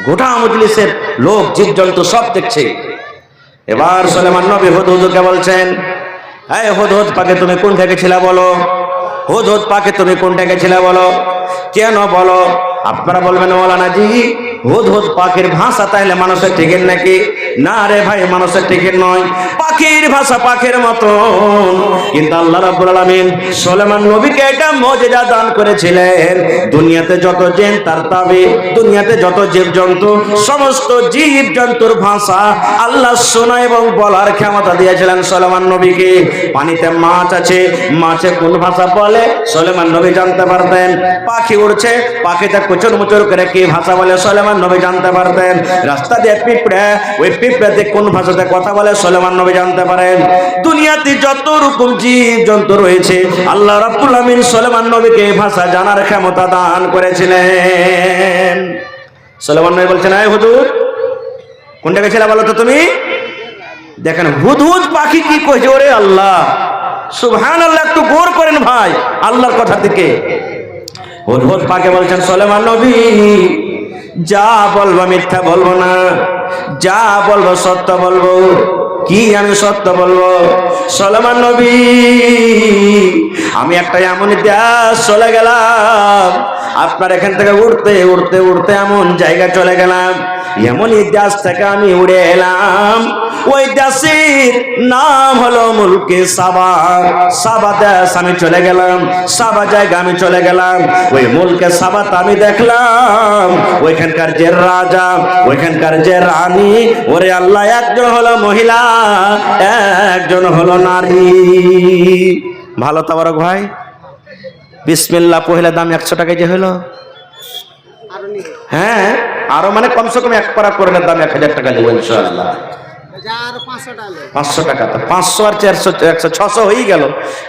A: গোটা মজলিসের লোক জীবজন্তু সব দেখছে। এবার সুলাইমান নবী হুদহুদকে বলছেন, এই হুদহুদ পাখি তুমি কোন থেকে ছিলা বলো? হুদহুদ পাখি তুমি কোন থেকে ছিলা বলো? কেন বলো? আপনারা বলবেন মৌলানা জি হুদহুদ পাখির ভাষা তাহলে মানুষের টিকেন নাকি? না রে ভাই, মানুষের টিকেন নয়, পাখির ভাষা পাখির মতন। কিন্তু আল্লাহ রাব্বুল আলামিন সুলাইমান নবীকে এটা মুজিজা দান করেছিলেন। দুনিয়াতে যত জিন তার তাবে, দুনিয়াতে যত জীবজন্তু, সমস্ত জীবজন্তুর ভাষা আল্লাহ শোনা এবং বলার ক্ষমতা দিয়েছিলেন সুলাইমান নবীকে। পানিতে মাছ আছে, মাছে কোন ভাষা বলে সুলাইমান নবী জানতে পারতেন। পাখি উড়ছে, পাখিতে কুচুর মুচুর করে কি ভাষা বলে সুলাইমান নবী জানতে পারতেন। রাস্তা দিয়ে পিঁপড়ে, ওই পিঁপড়াতে কোন ভাষাতে কথা বলে সুলাইমান নবী জানতে পারেন। দুনিয়াতে যত রকম জীবজন্তু রয়েছে আল্লাহ রাব্বুল আমিন সুলাইমান নবীকে ভাষা জানার ক্ষমতা দান করেছিলেন। সুলাইমান নবী বলছেন, এই হুদহুদ কোনটা গেছিলা বলো তো তুমি? দেখেন হুদহুদ পাখি কি কইছে, ওরে আল্লাহ, সুবহানাল্লাহ, একটু গৌর করেন ভাই আল্লাহর কথা থেকে। হুদহুদ পাখি বলছেন, সুলাইমান নবী যা বলবো মিথ্যা বলবো না, যা বলবো সত্য বলবো। কি আমি সত্য বলবো? সুলাইমান নবী, আমি একটা এমন দেশ চলে গেলাম, আপনার এখান থেকে উড়তে উড়তে উড়তে এমন জায়গা চলে গেলাম, এমন দেশ থেকে আমি উড়ে এলাম, ওই দেশের নাম হলো মুলকে সাবা। সাবা দেশ আমি চলে গেলাম, সাবা জায়গা আমি চলে গেলাম। ওই মুলকে সাবাতে আমি দেখলাম ওইখানকার যে রাজা, ওইখানকার যে রানী, ওরে আল্লাহ, একজন হলো মহিলা, একজন হলো নারী। ভালো তাবারক ভাই, বিসমিল্লাহ পহিলা দাম 100 টাকায় যে হলো। হ্যাঁ, আরো মানে কমসে কম এক পারা করে দাম 1000 টাকা দেবো ইনশাআল্লাহ। 500 টাকা, তো 500 আর 400 100 600 হয়ে গেল।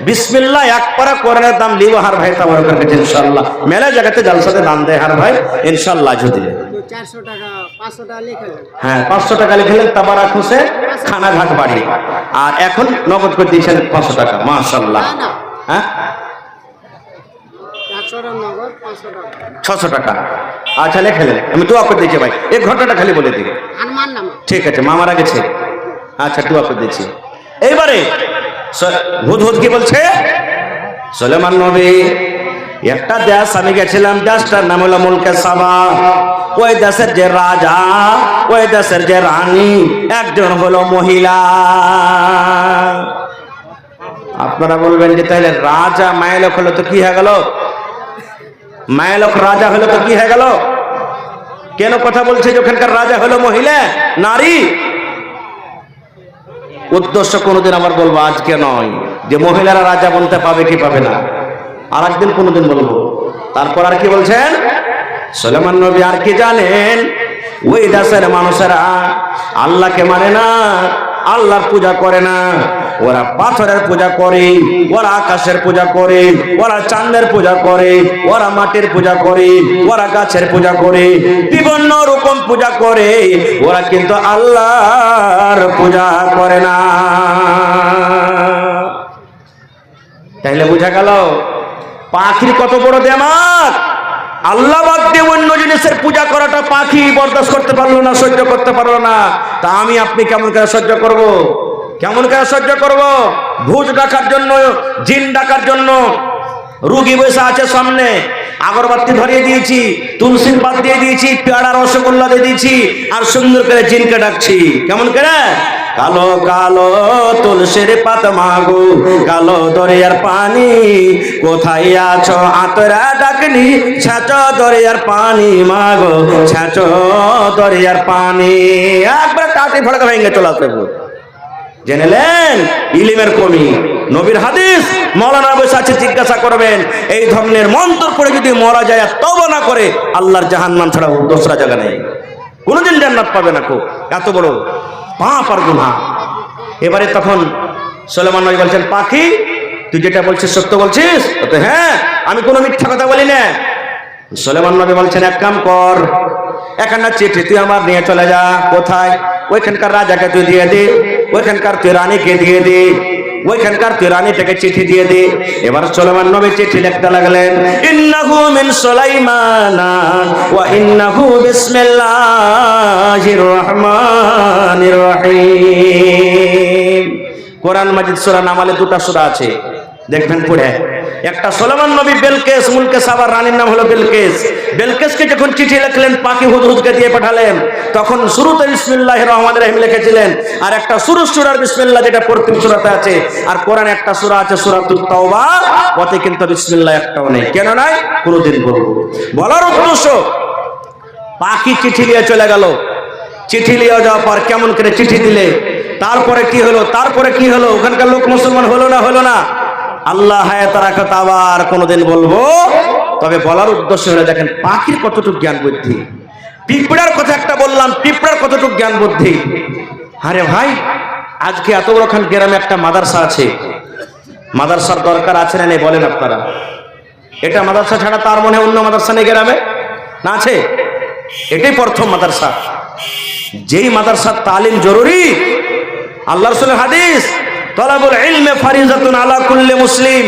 A: বিসমিল্লাহ এক পারা কোরআনের দাম লিব হার ভাই তাবারকের কাছে ইনশাআল্লাহ। মেলা জায়গাতে জালসাতে দান দেয় হার ভাই ইনশাআল্লাহ। যদি
B: 400 টাকা 500 টাকা লিখলেন,
A: হ্যাঁ 500 টাকা লিখলেন তাবারাক হোসে খানা ঘাট বাড়ি, আর এখন নগদ করে দিয়েছেন 500 টাকা। মাশাআল্লাহ। হ্যাঁ 600 টাকা। আচ্ছা লিখলেন, আমি দোয়া করে দিয়েছি ভাই, এক ঘন্টাটা খালি বলে দিই। ঠিক আছে, মামারা গেছে। আচ্ছা দোয়া করে দিয়েছি। এইবারে হুদহুদ কি বলছে? সুলাইমান নবী, একটা দেশ আমি গেছিলাম, দেশটার নাম হলো মুলকে সাবা। ওই দেশের যে রাজা, ওই দেশের যে রানী, একজন হলো মহিলা। আপনারা বলবেন যে তাহলে রাজা মায়ালক হলো তো কি হয়ে গেল? মায়ালক রাজা হলো তো কি হয়ে গেল? কেন কথা বলছে যে ওখানকার রাজা হলো মহিলা, নারী? উদ্দেশ্য কোনোদিন আমার বলবো, আজকে নয়, যে মহিলারা রাজা বলতে পাবে কি পাবে না, আর একদিন কোনোদিন বলবো। তারপর আর কি বলছেন সুলাইমান নবী? আর কি জানেন? ওই দেশের মানুষেরা আল্লাহকে মানে না, আল্লাহর পূজা করে না। ওরা পাথরের পূজা করে, ওরা আকাশের পূজা করে, ওরা চাঁদের পূজা করে, ওরা মাটির পূজা করে, ওরা গাছের পূজা করে, বিভিন্ন রকম পূজা করে। ওরা কিন্তু আল্লাহর পূজা করে না। তাইলে বোঝা গেল পাখির কত বড় দেমাগ। আল্লাহ বাদ দিয়ে অন্য জিনিসের পূজা করাটা পাখি বরদাস্ত করতে পারলো না, সহ্য করতে পারলো না। তা আমি আপনি কেমন করে সহ্য করব? কেমন করে সহ্য করব? ভূত ডাকার জন্য, জিন ডাকার জন্য রুগী বসে আছে সামনে, আগরবাতি ধরিয়ে দিয়েছি, তুলসীর পাত দিয়ে দিয়েছি, পেয়ারা রসগোল্লা দিয়ে দিয়েছি, আর সুন্দর করে জিনকে ডাকছি। কেমন করে? কালো কালো তুলসীর পাত মাগো, কালো দরিয়ার পানি, কোথায় আছো আতরা ডাকনি, ছাঁচো দরিয়ার পানি মাগো, ছাঁচো দরিয়ার পানি। একবার টাটি ফড়কা ভেঙে চলে আসবে। জেনেলেন ইলিমের কমি। নবীর হাদিস মৌলানা বসে আছে, জিজ্ঞাসা করবেন এই ধরনের মন্ত্র পড়ে যদি মরা যায় আর তওবা না করে, আল্লাহর জাহান্নাম ছাড়া দোসরা জায়গা নেই, কোনোদিন জান্নাত পাবে না। খুব এত বড় পাপ আর গুনাহ। এবারে তখন সুলাইমান নবী বলছেন, পাখি তুই যেটা বলছিস সত্য বলছিস? তো হ্যাঁ, আমি কোনো মিথ্যা কথা বলি না। সুলাইমান নবী বলছেন, এক কাম কর, একখানা চিঠি তুই আমার নিয়ে চলে যা। কোথায়? ওইখানকার রাজাকে তুই দিয়ে দে, ওইখানকার তুই রানীকে দিয়ে দে, ওইখানকার তুই রানীটাকে চিঠি দিয়ে দে। এবার সুলাইমান নবী চিঠি লিখতে লাগলেন, ইন্নাহু মিন সুলাইমানা ওয়া ইন্নাহু বিসমিল্লাহির রহমানির রহিম। কোরআন মাজিদ সূরা নামালে দুটো সূরা আছে, দেখবেন পড়ে। একটা সুলাইমান নবী বেলকেস, মুলকে সাবার রানীর নাম হলো বেলকেস। বেলকেসকে যখন চিঠি লিখলেন, পাখি হুদহুদকে দিয়ে পাঠালেন, তখন শুরুতে বিসমিল্লাহির রহমানির রহিম লিখেছিলেন, আর একটা সূরার বিসমিল্লাহ যেটা প্রত্যেক সূরাতে আছে। আর কোরআনে একটা সূরা আছে সূরাতুত তাওবা, ওতে কিন্তু বিসমিল্লাহ একটাও নেই। কেন নাই? কোনদিন বলবো। বলার উদ্দেশ্য, পাখি চিঠি নিয়ে চলে গেল। চিঠি নিয়ে যাওয়ার পর কেমন করে চিঠি দিলে, তারপরে কি হলো, তারপরে কি হলো, ওখানকার লোক মুসলমান হলো না হলো না, আল্লাহ হায়াত রাখত আবার কোনোদিন বলবো। তবে বলার উদ্দেশ্য হলো, দেখেন পাখির কতটুকু জ্ঞান বুদ্ধি। পিঁপড়ার কথা একটা বললাম, পিঁপড়ার কতটুকু জ্ঞান বুদ্ধি। আরে ভাই, আজকে এত বড়খান গ্রামে একটা মাদ্রাসা আছে, মাদ্রাসার দরকার আছে না নেই বলেন আপনারা? এটা মাদ্রাসা ছাড়া তার মনে অন্য মাদ্রাসা নেই গ্রামে? না আছে? এটাই প্রথম মাদ্রাসা। যেই মাদ্রাসার তালিম জরুরি, আল্লাহ রাসূলের হাদিস, তলাবুল ইলমে ফারিজাতুন আলা কুল্লি মুসলিম।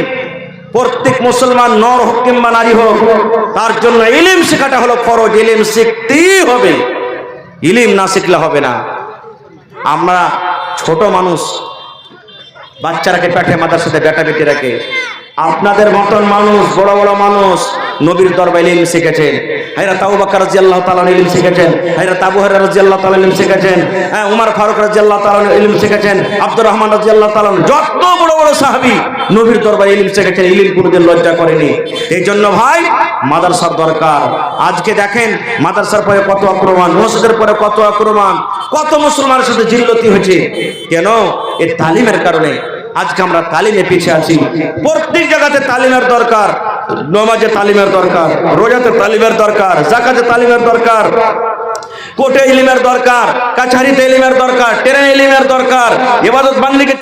A: প্রত্যেক মুসলমান, নর হোক কিংবা নারী হোক, তার জন্য ইলম শেখাটা হলো ফরজ। ইলম শিখতেই হবে, ইলম না শিখলে হবে না। আমরা ছোট মানুষ, বাচ্চারাকে পেটে মাদ্রাসাতে বেটা বেটি রাখে। আপনাদের মতন মানুষ, বড় বড় মানুষ নবীর দরবারে ইলম শিখেছেন, হযরত আবু বকর রাদিয়াল্লাহু তাআলা ইলম শিখেছেন, হযরত আবু হুরায়রা রাদিয়াল্লাহু তাআলা ইলম শিখেছেন, উমর ফারুক রাদিয়াল্লাহু তাআলা ইলম শিখেছেন, আব্দুর রহমান রাদিয়াল্লাহু তাআলা, যত বড় বড় সাহাবী নবীর দরবারে ইলম শিখেছেন, ইলম কোনদিন লজ্জা করেনি। এই জন্য ভাই মাদ্রাসার দরকার। আজকে দেখেন মাদ্রাসার পরে কত আক্রমণ, মসজিদের পরে কত আক্রমণ, কত মুসলমানের সাথে জিল্লতি হয়েছে। কেন? এই তালিমের কারণে। আজকে আমরা তালিমে পিছিয়ে আছি। প্রত্যেক জায়গাতে তালিমের দরকার। নামাজে তালিমের দরকার, রোজাতে তালিমের দরকার, যাকাতে তালিমের দরকার, কোর্টে ইলমের দরকার, কাছারিতে ইলমের দরকার, ট্রেনে ইলমের দরকার, ইবাদত বান্দিকে